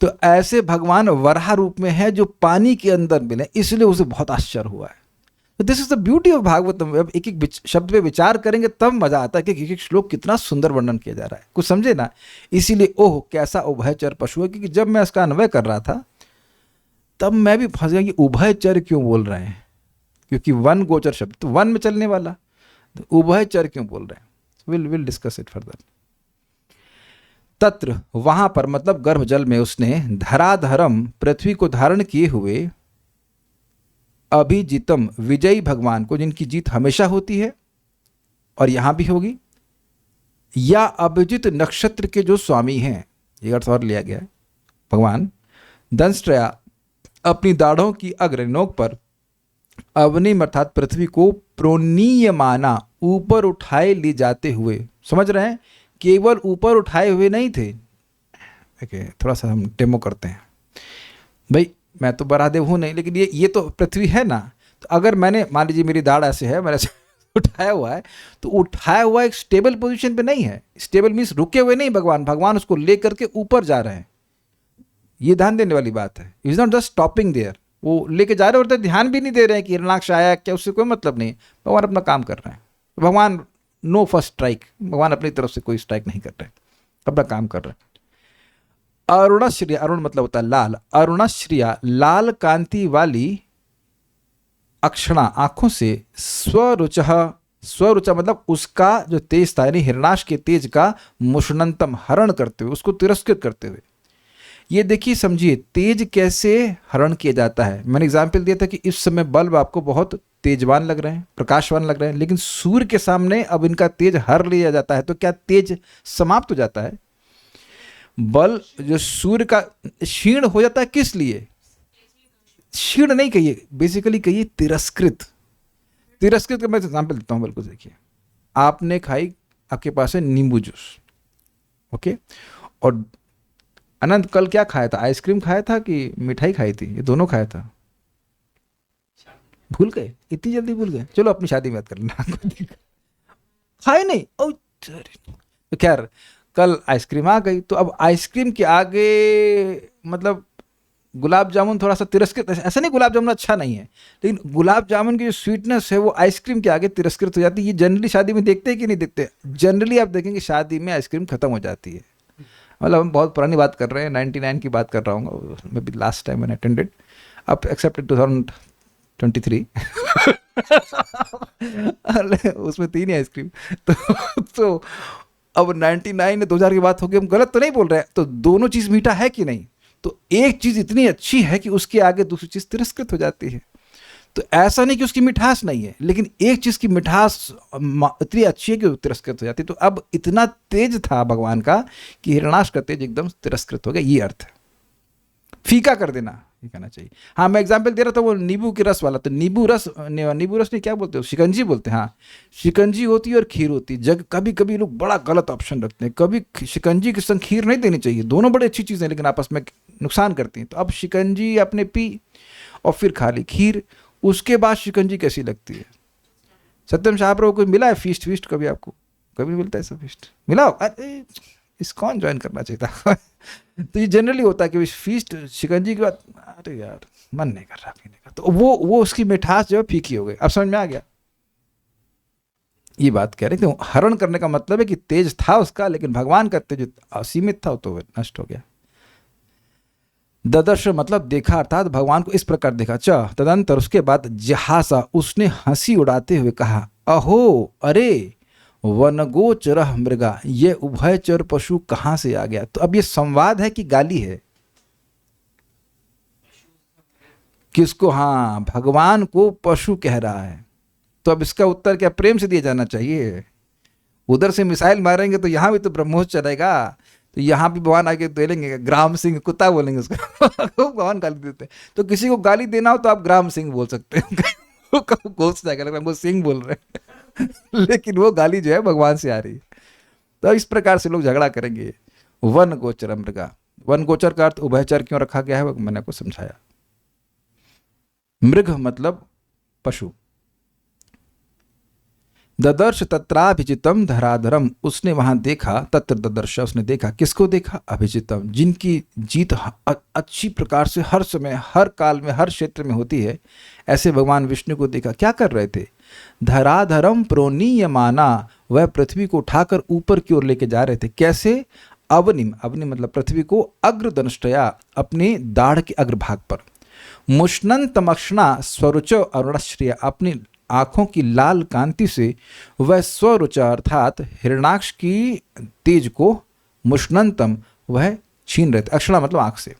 तो ऐसे भगवान वराह रूप में है जो पानी के अंदर मिले, इसलिए उसे बहुत आश्चर्य हुआ है। तो this is the beauty of Bhagavatam. अब एक एक शब्द पे विचार करेंगे तब मजा आता है कि एक एक श्लोक कितना सुंदर वर्णन किया जा रहा है, कुछ समझे ना? इसीलिए ओह कैसा उभयचर पशु है, क्योंकि जब मैं इसका अन्वय कर रहा था तब मैं भी फंस गया कि उभयचर क्यों बोल रहे हैं, क्योंकि वन गोचर शब्द तो वन में चलने वाला, तो उभयचर क्यों बोल रहे हैं? Will discuss it further. तत्र वहां पर मतलब गर्भ जल में उसने धराधरम पृथ्वी को धारण किए हुए अभिजीतम विजयी भगवान को, जिनकी जीत हमेशा होती है और यहां भी होगी, या अभिजित नक्षत्र के जो स्वामी हैं, ये अर्थ और लिया गया है, भगवान दंष्ट्रया अपनी दाढ़ों की अग्र नोक पर अवनिम अर्थात पृथ्वी को प्रोन्नीयमाना ऊपर उठाए ले जाते हुए, समझ रहे हैं, केवल ऊपर उठाए हुए नहीं थे। देखिए थोड़ा सा हम डेमो करते हैं। भाई मैं तो बरादेव हूँ नहीं, लेकिन ये तो पृथ्वी है ना, तो अगर मैंने मान लीजिए मेरी दाढ़ ऐसे है, मैंने ऐसे उठाया हुआ है, तो उठाया हुआ एक स्टेबल पोजीशन पे नहीं है। स्टेबल मीन्स रुके हुए नहीं, भगवान उसको ले करके ऊपर जा रहे हैं। ये ध्यान देने वाली बात है। Is not just stopping there, वो लेके जा रहे होते, ध्यान भी नहीं दे रहे हैं कि हिरणाक्ष आया क्या, उससे कोई मतलब नहीं। भगवान अपना काम कर रहे हैं। भगवान नो फर्स्ट स्ट्राइक, भगवान अपनी तरफ से कोई स्ट्राइक नहीं कर रहे, अपना काम कर रहे हैं। अरुणाश्रिया, अरुण मतलब होता है लाल, अरुणाश्रिया लाल कांति वाली अक्षणा आंखों से स्वरुच, स्वरुच मतलब उसका जो तेज था, यानी हिरणाक्ष के तेज का मुष्णंतम हरण करते हुए, उसको तिरस्कृत करते हुए। ये देखिए समझिए तेज कैसे हरण किया जाता है। मैंने एग्जाम्पल दिया था कि इस समय बल्ब आपको बहुत तेजवान लग रहे हैं, प्रकाशवान लग रहे हैं, लेकिन सूर्य के सामने अब इनका तेज हर लिया जाता है, तो क्या तेज समाप्त हो जाता है? बल्ब जो सूर्य का क्षीण हो जाता है, किस लिए? क्षीण नहीं कहिए, बेसिकली कहिए तिरस्कृत। तिरस्कृत का मैं एग्जाम्पल देता हूँ, बिल्कुल देखिए, आपने खाई, आपके पास है नींबू जूस, ओके, और अनंत कल क्या खाया था? आइसक्रीम खाया था कि मिठाई खाई थी? ये दोनों खाया था। भूल गए, इतनी जल्दी भूल गए? चलो अपनी शादी में याद कर लेना। खाए नहीं, ओ तो खैर कल आइसक्रीम आ गई, तो अब आइसक्रीम के आगे मतलब गुलाब जामुन थोड़ा सा तिरस्कृत, ऐसा नहीं गुलाब जामुन अच्छा नहीं है, लेकिन गुलाब जामुन की जो स्वीटनेस है वो आइसक्रीम के आगे तिरस्कृत हो जाती है। ये जनरली शादी में देखते हैं कि नहीं देखते? जनरली आप देखेंगे शादी में आइसक्रीम खत्म हो जाती है। मतलब हम बहुत पुरानी बात कर रहे हैं, 99 की बात कर रहा हूँ, मे बी लास्ट टाइम मैंने अटेंडेड, अब एक्सेप्टेड 2023। उसमें 3 ही आइसक्रीम, तो अब 99 2000 की बात होगी, हम गलत तो नहीं बोल रहे हैं। तो दोनों चीज़ मीठा है कि नहीं? तो एक चीज़ इतनी अच्छी है कि उसके आगे दूसरी चीज़ तिरस्कृत हो जाती है। तो ऐसा नहीं कि उसकी मिठास नहीं है, लेकिन एक चीज़ की मिठास इतनी अच्छी है कि वो तिरस्कृत हो जाती है। तो अब इतना तेज था भगवान का कि हिरणाक्ष का तेज एकदम तिरस्कृत हो गया, ये अर्थ है। फीका कर देना, ये कहना चाहिए। हाँ, मैं एग्जाम्पल दे रहा था वो नींबू के रस वाला, तो नींबू रस नहीं, क्या बोलते हो, शिकंजी बोलते हैं। हाँ, शिकंजी होती है और खीर होती है। कभी कभी लोग बड़ा गलत ऑप्शन रखते हैं, कभी शिकंजी के संग खीर नहीं देनी चाहिए, दोनों बड़ी अच्छी चीज़ें लेकिन आपस में नुकसान करती हैं। तो अब शिकंजी आपने पी और फिर खा ली खीर, उसके बाद शिकंजी कैसी लगती है? सत्यम शाह प्रभु को मिला है फीस्ट कभी? आपको कभी मिलता है ऐसा फीस्ट? मिला? अरे इस्कॉन ज्वाइन करना चाहिए था। तो ये जनरली होता है कि फीस्ट शिकंजी के बाद अरे यार मन नहीं कर रहा पीने का, तो वो उसकी मिठास जो है फीकी हो गई। अब समझ में आ गया? ये बात कह रहे थे, हरण करने का मतलब है कि तेज था उसका, लेकिन भगवान का तेज असीमित था, तो नष्ट हो गया। ददर्श मतलब देखा, अर्थात भगवान को इस प्रकार देखा। च तदंतर उसके बाद जहासा उसने हंसी उड़ाते हुए कहा, अहो अरे वनगोचर मृगा, ये उभयचर पशु कहाँ से आ गया? तो अब ये संवाद है कि गाली है? किसको? हाँ, भगवान को पशु कह रहा है। तो अब इसका उत्तर क्या प्रेम से दिया जाना चाहिए? उधर से मिसाइल मारेंगे तो यहाँ भी तो ब्रह्मोस चलेगा, तो यहाँ भी भगवान आके दे लेंगे, ग्राम सिंह कुत्ता बोलेंगे उसको। भगवान गाली देते हैं। तो किसी को गाली देना हो तो आप ग्राम सिंह बोल सकते हैं। घोष जाएगा, लगता है वो सिंह बोल रहे हैं, लेकिन वो गाली जो है भगवान से आ रही है। तो इस प्रकार से लोग झगड़ा करेंगे। वन गोचर मृगा, वन गोचर का अर्थ उभयचर क्यों रखा गया है वो मैंने आपको समझाया। मृग मतलब पशु। ददर्श तत्राभिजितम धराधरम, उसने वहां देखा, तत्र ददर्श उसने देखा, किसको देखा? अभिजितम, जिनकी जीत अच्छी प्रकार से हर समय, हर काल में, हर क्षेत्र में होती है, ऐसे भगवान विष्णु को देखा। क्या कर रहे थे? धराधरम प्रोनीयमाना, वह पृथ्वी को उठाकर ऊपर की ओर लेके जा रहे थे। कैसे? अवनिम, अवनिम मतलब पृथ्वी को, अग्रदंष्टया अपने दाढ़ के अग्रभाग पर, मुष्णंतमक्षणा स्वरुच अरुणाश्रिय, अपनी आंखों की लाल कांति से वह स्वरुचा अर्थात हिरणाक्ष की तेज को मुष्णंतम, वह छीन रहे थे। अक्षणा मतलब आंख से।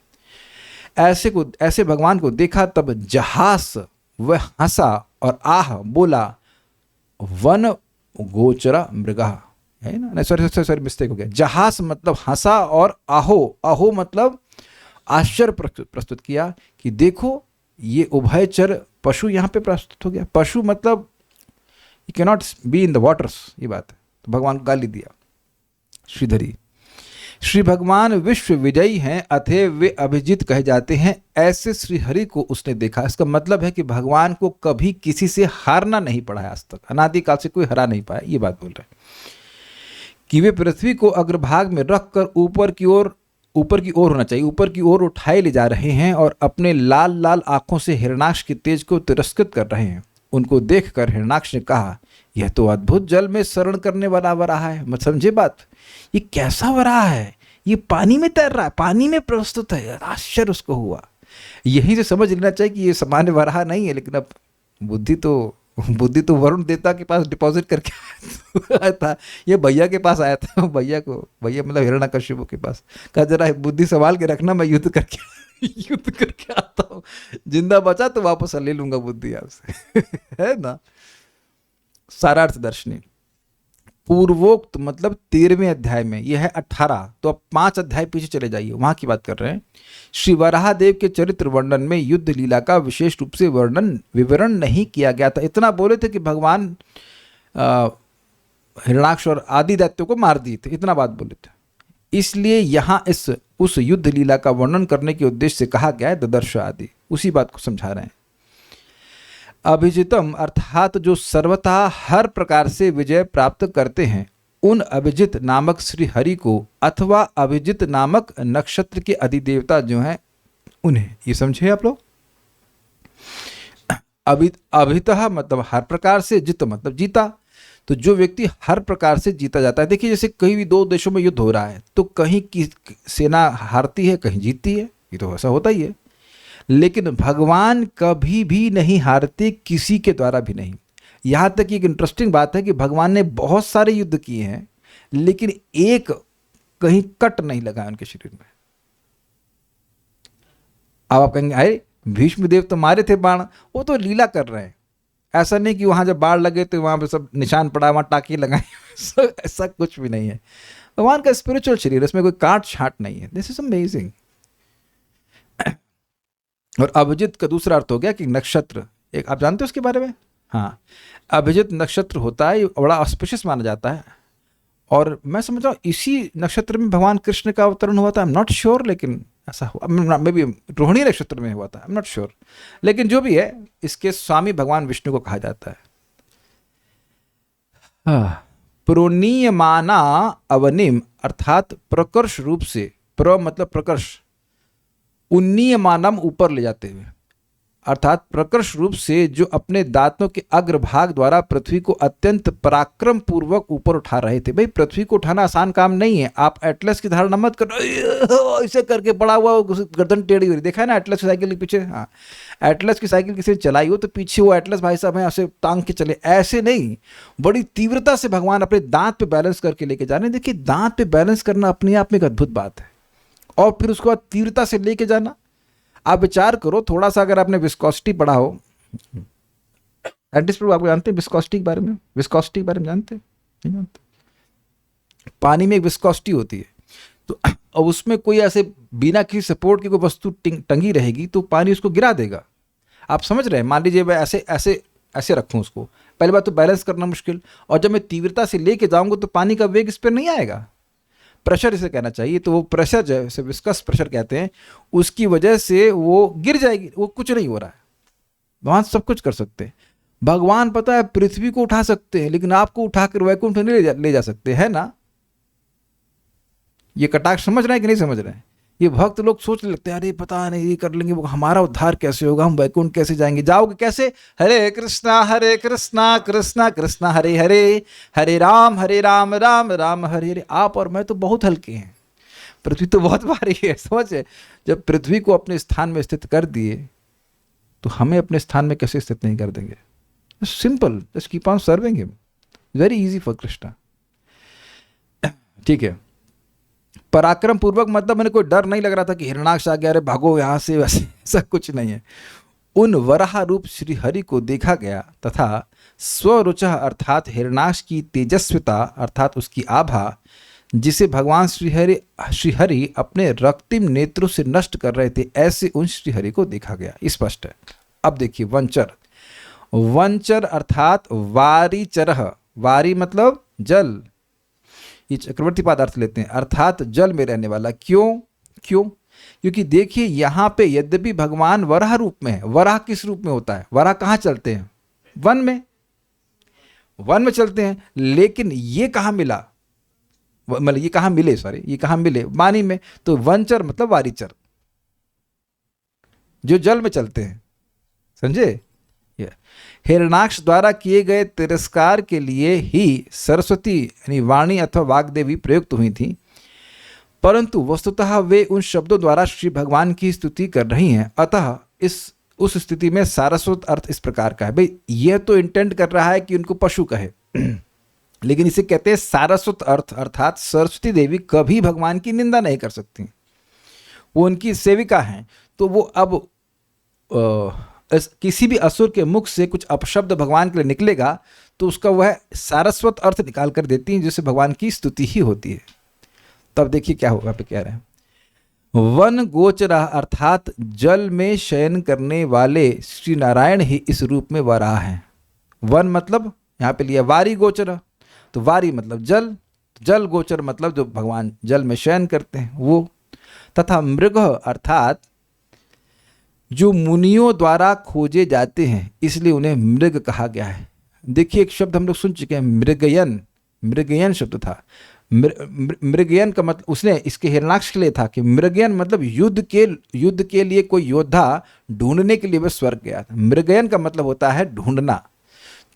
ऐसे भगवान को देखा तब जहास, वह हंसा और आह बोला, वन गोचरा मृगा, है ना, सॉरी मिस्टेक हो गया। जहास मतलब हंसा और आहो मतलब आश्चर्य प्रस्तुत किया कि देखो ये उभयचर पशु यहाँ पे प्रस्तुत हो गया। पशु मतलब you can not be in the waters, ये बात है। तो भगवान को गाली दिया। श्रीधरी, श्री भगवान विश्व विजयी हैं, अतएव वे अभिजीत कहे जाते हैं। ऐसे श्री हरि को उसने देखा। इसका मतलब है कि भगवान को कभी किसी से हारना नहीं पड़ा है आज तक, अनादिकाल से कोई हरा नहीं पाया। ये बात बोल रहे हैं कि वे पृथ्वी को अग्रभाग में रखकर ऊपर की ओर होना चाहिए, ऊपर की ओर उठाए ले जा रहे हैं और अपने लाल लाल आंखों से हिरणाक्ष के तेज को तिरस्कृत कर रहे हैं। उनको देखकर हिरणाक्ष ने कहा, यह तो अद्भुत जल में शरण करने वाला वराह है। मत समझे बात, ये कैसा वराह है, ये पानी में तैर रहा है, पानी में प्रस्तुत है। आश्चर्य उसको हुआ। यहीं से समझ लेना चाहिए कि ये सामान्य वराह नहीं है, लेकिन अब बुद्धि तो वरुण देवता के पास डिपॉजिट करके आया था। ये भैया के पास आया था। भैया मतलब हिरण्यकशिपु के पास कहा, जरा बुद्धि संभाल के रखना, मैं युद्ध करके आता हूँ, जिंदा बचा तो वापस ले लूंगा बुद्धि आपसे। है ना। सारार्थ दर्शनी पूर्वोक्त मतलब 13वें अध्याय में, यह है 18, तो अब 5 अध्याय पीछे चले जाइए, वहां की बात कर रहे हैं। श्री वराहदेव के चरित्र वर्णन में युद्ध लीला का विशेष रूप से विवरण नहीं किया गया था। इतना बोले थे कि भगवान हिरणाक्ष और आदि दैत्यों को मार दिए थे, इतना बात बोले थे। इसलिए यहाँ उस युद्ध लीला का वर्णन करने के उद्देश्य से कहा गया है ददर्श आदि, उसी बात को समझा रहे हैं। अभिजितम अर्थात जो सर्वथा हर प्रकार से विजय प्राप्त करते हैं, उन अभिजित नामक श्री हरि को अथवा अभिजित नामक नक्षत्र के अधिदेवता जो हैं उन्हें, ये समझे आप लोग। अभितः मतलब हर प्रकार से, जित मतलब जीता। तो जो व्यक्ति हर प्रकार से जीता जाता है, देखिए जैसे कहीं भी 2 देशों में युद्ध हो रहा है तो कहीं की सेना हारती है, कहीं जीतती है, ये तो ऐसा होता ही है। लेकिन भगवान कभी भी नहीं हारते, किसी के द्वारा भी नहीं। यहाँ तक एक इंटरेस्टिंग बात है कि भगवान ने बहुत सारे युद्ध किए हैं, लेकिन एक कहीं कट नहीं लगा उनके शरीर में। अब आप कहेंगे, अरे भीष्मदेव तो मारे थे बाण, वो तो लीला कर रहे हैं। ऐसा नहीं कि वहां जब बाढ़ लगे तो वहां पे सब निशान पड़ा, वहां टाके लगाए। ऐसा कुछ भी नहीं है। भगवान का स्पिरिचुअल शरीर, इसमें कोई काट छाट नहीं है। This is amazing. और अभिजित का दूसरा अर्थ हो गया कि नक्षत्र, एक आप जानते हो उसके बारे में। हाँ, अभिजित नक्षत्र होता है, बड़ा ऑस्पिशियस माना जाता है। और मैं समझ रहा हूँ इसी नक्षत्र में भगवान कृष्ण का अवतरण हुआ था। आई एम नॉट श्योर, लेकिन ऐसा हुआ। मे बी रोहिणी नक्षत्र में हुआ था, आई एम नॉट श्योर। लेकिन जो भी है, इसके स्वामी भगवान विष्णु को कहा जाता है। प्रोनीयमाना अवनिम अर्थात प्रकर्ष रूप से, प्र मतलब प्रकर्ष, उन्नीयमानम ऊपर ले जाते हुए, अर्थात प्रकर्ष रूप से जो अपने दांतों के अग्रभाग द्वारा पृथ्वी को अत्यंत पराक्रम पूर्वक ऊपर उठा रहे थे। भाई पृथ्वी को उठाना आसान काम नहीं है। आप एटलस की धारणा मत करो, ऐसे करके पड़ा हुआ गर्दन टेढ़ी हो रही। देखा है ना एटलस की साइकिल के पीछे, हाँ, एटलस की साइकिल किसी ने चलाई हो तो पीछे वो एटलस भाई साहब हैं ऐसे टांग के चले, ऐसे नहीं, बड़ी तीव्रता से भगवान अपने दांत पे बैलेंस करके लेके जा रहे हैं। देखिए दांत पे बैलेंस करना अपने आप में एक अद्भुत बात है, और फिर उसके बाद तीव्रता से लेके जाना। आप विचार करो, थोड़ा सा अगर आपने विस्कोसिटी पढ़ा हो, साइंटिस्ट आपको जानते हैं विस्कोसिटी के बारे में, विस्कोसिटी के बारे में जानते हैं? नहीं जानते। पानी में एक विस्कोसिटी होती है, तो अब उसमें कोई ऐसे बिना किसी सपोर्ट की कोई वस्तु टंगी रहेगी तो पानी उसको गिरा देगा। आप समझ रहे हैं? मान लीजिए मैं ऐसे ऐसे ऐसे रखूं उसको, पहली बात तो बैलेंस करना मुश्किल, और जब मैं तीव्रता से लेके जाऊंगा तो पानी का वेग इस पर नहीं आएगा, प्रेशर इसे कहना चाहिए। तो वो प्रेशर जो है, विस्कस प्रेशर कहते हैं, उसकी वजह से वो गिर जाएगी। वो कुछ नहीं हो रहा है। भगवान सब कुछ कर सकते हैं। भगवान पता है पृथ्वी को उठा सकते हैं, लेकिन आपको उठाकर वैकुंठ नहीं ले जा सकते, है ना? ये कटाक्ष समझ रहे हैं कि नहीं समझ रहे हैं? ये भक्त लोग सोचने लगते हैं, अरे पता नहीं ये कर लेंगे, वो हमारा उद्धार कैसे होगा, हम वैकुंठ कैसे जाएंगे? जाओगे कैसे? हरे कृष्णा कृष्णा कृष्णा हरे हरे, हरे राम राम राम हरे हरे। आप और मैं तो बहुत हल्के हैं, पृथ्वी तो बहुत भारी है। समझे? जब पृथ्वी को अपने स्थान में स्थित कर दिए तो हमें अपने स्थान में कैसे स्थित नहीं कर देंगे? Simple, just keep on serving him, very easy for Krishna. ठीक है, पराक्रम पूर्वक मतलब मैंने कोई डर नहीं लग रहा था कि हिरणाक्ष आ गया, अरे भागो यहाँ से, वैसे ऐसा कुछ नहीं है। उन वराह रूप श्री हरि को देखा गया तथा स्वरुचः अर्थात हिरणाक्ष की तेजस्विता अर्थात उसकी आभा, जिसे भगवान श्रीहरि अपने रक्तिम नेत्रों से नष्ट कर रहे थे, ऐसे उन श्रीहरि को देखा गया। स्पष्ट है। अब देखिए वंचर, वंचर अर्थात वारीचरः, वारी मतलब जल, ये चक्रवर्ती पाद अर्थ लेते हैं, अर्थात जल में रहने वाला। क्यों? क्योंकि देखिए यहाँ पे यद्यपि भगवान वराह रूप में है, वराह किस रूप में होता है? वराह कहाँ चलते हैं? वन में चलते हैं। लेकिन ये कहाँ मिला, मतलब ये कहाँ मिले, ये कहाँ मिले? वाणी में। तो वंचर मतलब वारीचर, जो जल में चलते हैं, समझे? हिरणाक्ष द्वारा किए गए तिरस्कार के लिए ही सरस्वती यानी वाणी अथवा वाग्देवी प्रयुक्त हुई थी, परंतु वस्तुतः वे उन शब्दों द्वारा श्री भगवान की स्तुति कर रही हैं। अतः उस स्थिति में सारस्वत अर्थ इस प्रकार का है। भाई यह तो इंटेंड कर रहा है कि उनको पशु कहे लेकिन इसे कहते हैं सारस्वत अर्थ, अर्थात सरस्वती देवी कभी भगवान की निंदा नहीं कर सकती, वो उनकी सेविका हैं। तो वो अब किसी भी असुर के मुख से कुछ अपशब्द भगवान के लिए निकलेगा तो उसका वह सारस्वत अर्थ निकाल कर देती हैं, जिससे भगवान की स्तुति ही होती है। तब देखिए क्या होगा, पे कह रहे हैं वन गोचरा अर्थात जल में शयन करने वाले श्री नारायण ही इस रूप में वराह हैं। वन मतलब यहाँ पे लिया वारी गोचरा, तो वारी मतलब जल, जल गोचर मतलब जो भगवान जल में शयन करते हैं वो। तथा मृग अर्थात जो मुनियों द्वारा खोजे जाते हैं, इसलिए उन्हें मृग कहा गया है। देखिए एक शब्द हम लोग सुन चुके हैं, मृगयन, मृगयन शब्द था। मृगयन का मतलब उसने इसके हिरणाक्ष के लिए था कि मृगयन मतलब युद्ध के लिए कोई योद्धा ढूंढने के लिए वह स्वर्ग गया था। मृगयन का मतलब होता है ढूंढना।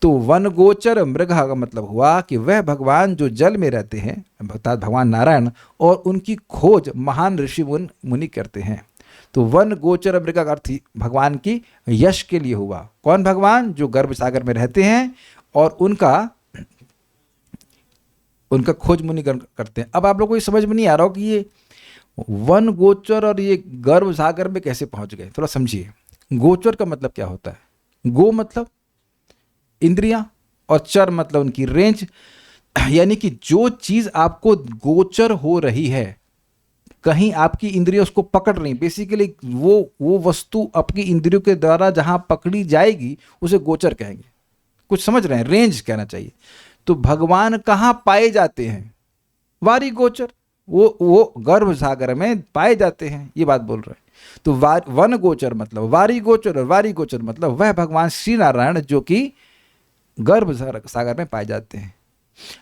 तो वन गोचर मृग का मतलब हुआ कि वह भगवान जो जल में रहते हैं अर्थात भगवान नारायण, और उनकी खोज महान ऋषि मुनि करते हैं। तो वन गोचर मृग का अर्थ भगवान की यश के लिए हुआ। कौन भगवान? जो गर्भ सागर में रहते हैं और उनका खोज मुनि करते हैं। अब आप लोगों को ये समझ में नहीं आ रहा हो कि ये वन गोचर और ये गर्भ सागर में कैसे पहुंच गए, थोड़ा समझिए। गोचर का मतलब क्या होता है? गो मतलब इंद्रियां और चर मतलब उनकी रेंज, यानी कि जो चीज आपको गोचर हो रही है, कहीं आपकी इंद्रियां उसको पकड़ रही, बेसिकली वो वस्तु आपकी इंद्रियों के द्वारा जहां पकड़ी जाएगी उसे गोचर कहेंगे। कुछ समझ रहे हैं? रेंज कहना चाहिए। तो भगवान कहाँ पाए जाते हैं? वारी गोचर, वो गर्भ सागर में पाए जाते हैं, ये बात बोल रहे हैं। तो वन गोचर मतलब वारी गोचर, और वारी गोचर मतलब वह भगवान श्री नारायण जो कि गर्भ सागर में पाए जाते हैं।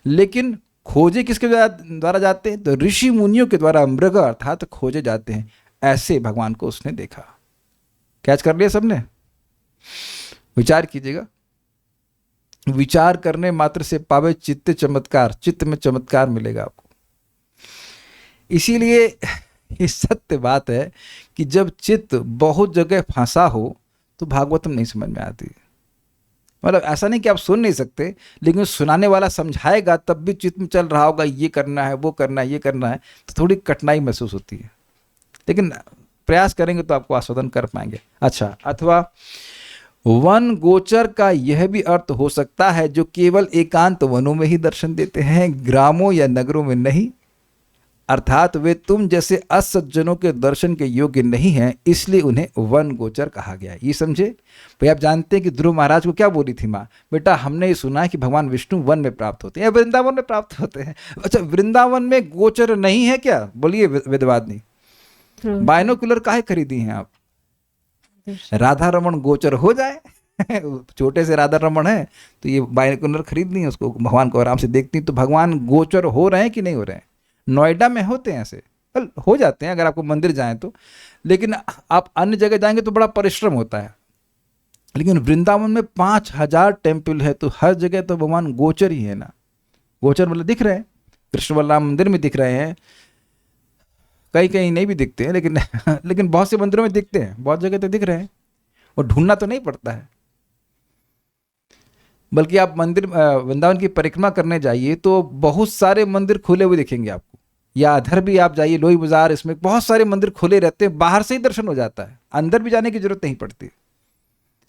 लेकिन खोजे किसके द्वारा जाते हैं? तो ऋषि मुनियों के द्वारा मृग अर्थात खोजे जाते हैं। ऐसे भगवान को उसने देखा। कैच कर लिया सबने? विचार कीजिएगा। विचार करने मात्र से पावे चित्त चमत्कार, चित्त में चमत्कार मिलेगा आपको। इसीलिए ये सत्य बात है कि जब चित्त बहुत जगह फंसा हो तो भागवतम नहीं समझ में आती। मतलब ऐसा नहीं कि आप सुन नहीं सकते, लेकिन सुनाने वाला समझाएगा तब भी चित्त में चल रहा होगा, ये करना है, वो करना है, ये करना है, तो थोड़ी कठिनाई महसूस होती है। लेकिन प्रयास करेंगे तो आपको आस्वादन कर पाएंगे। अच्छा, अथवा वन गोचर का यह भी अर्थ हो सकता है जो केवल एकांत वनों में ही दर्शन देते हैं, ग्रामों या नगरों में नहीं। अर्थात वे तुम जैसे असज्जनों के दर्शन के योग्य नहीं हैं, इसलिए उन्हें वन गोचर कहा गया। ये समझे भाई? आप जानते हैं कि ध्रुव महाराज को क्या बोली थी माँ? बेटा हमने ये सुना है कि भगवान विष्णु वन में प्राप्त होते हैं, वृंदावन में प्राप्त होते हैं। अच्छा, वृंदावन में गोचर नहीं है क्या? बोलिए वेदवादिनी, बाइनोकुलर काहे खरीदी हैं आप? राधा रमन गोचर हो जाए छोटे से राधा रमन है तो ये बाइनोकुलर खरीदनी है, उसको भगवान को आराम से देखती। तो भगवान गोचर हो रहे हैं कि नहीं हो रहे हैं? नोएडा में होते हैं, ऐसे हो जाते हैं अगर आपको मंदिर जाएं तो, लेकिन आप अन्य जगह जाएंगे तो बड़ा परिश्रम होता है। लेकिन वृंदावन में 5000 टेम्पल है, तो हर जगह तो भगवान गोचर ही है ना। गोचर मतलब दिख रहे हैं, कृष्ण बलराम मंदिर में दिख रहे हैं, कहीं कहीं नहीं भी दिखते हैं, लेकिन बहुत से मंदिरों में दिखते हैं, बहुत जगह तो दिख रहे हैं, और ढूंढना तो नहीं पड़ता है। बल्कि आप मंदिर वृंदावन की परिक्रमा करने जाइए तो बहुत सारे मंदिर खुले हुए दिखेंगे आपको। या अधर भी आप जाइए, लोई बाजार, इसमें बहुत सारे मंदिर खुले रहते हैं, बाहर से ही दर्शन हो जाता है, अंदर भी जाने की जरूरत नहीं पड़ती।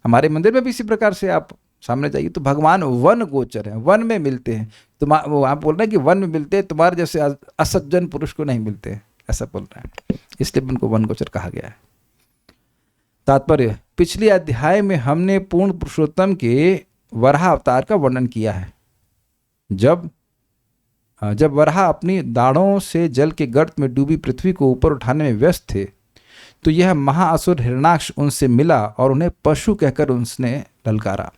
हमारे मंदिर में भी इसी प्रकार से आप सामने जाइए तो भगवान वन गोचर हैं, वन में मिलते हैं। वो आप बोल रहे हैं कि वन में मिलते हैं, तुम्हारे जैसे असज्जन पुरुष को नहीं मिलते हैं, ऐसा बोल रहे हैं, इसलिए उनको वन गोचर कहा गया है। तात्पर्य, पिछले अध्याय में हमने पूर्ण पुरुषोत्तम के वराह अवतार का वर्णन किया है। जब वराह अपनी दाढ़ों से जल के गर्त में डूबी पृथ्वी को ऊपर उठाने में व्यस्त थे, तो यह महाअसुर हिरणाक्ष उनसे मिला और उन्हें पशु कहकर उसने ललकारा।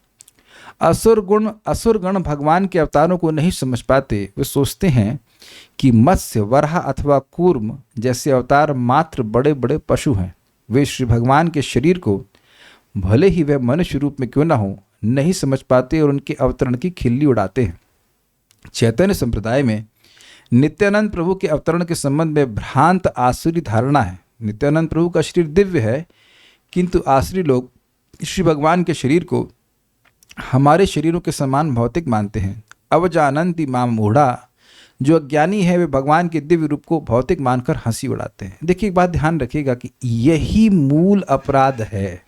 असुरगण भगवान के अवतारों को नहीं समझ पाते। वे सोचते हैं कि मत्स्य, वराह अथवा कूर्म जैसे अवतार मात्र बड़े बड़े पशु हैं। वे श्री भगवान के शरीर को, भले ही वह मनुष्य रूप में क्यों ना हो, नहीं समझ पाते और उनके अवतरण की खिल्ली उड़ाते हैं। चैतन्य संप्रदाय में नित्यानंद प्रभु के अवतरण के संबंध में भ्रांत आसुरी धारणा है। नित्यानंद प्रभु का शरीर दिव्य है, किंतु आसुरी लोग श्री भगवान के शरीर को हमारे शरीरों के समान भौतिक मानते हैं। अवजानन्ति माम मूढ़ा, जो अज्ञानी है वे भगवान के दिव्य रूप को भौतिक मानकर हंसी उड़ाते हैं। देखिए, एक बात ध्यान रखिएगा कि यही मूल अपराध है।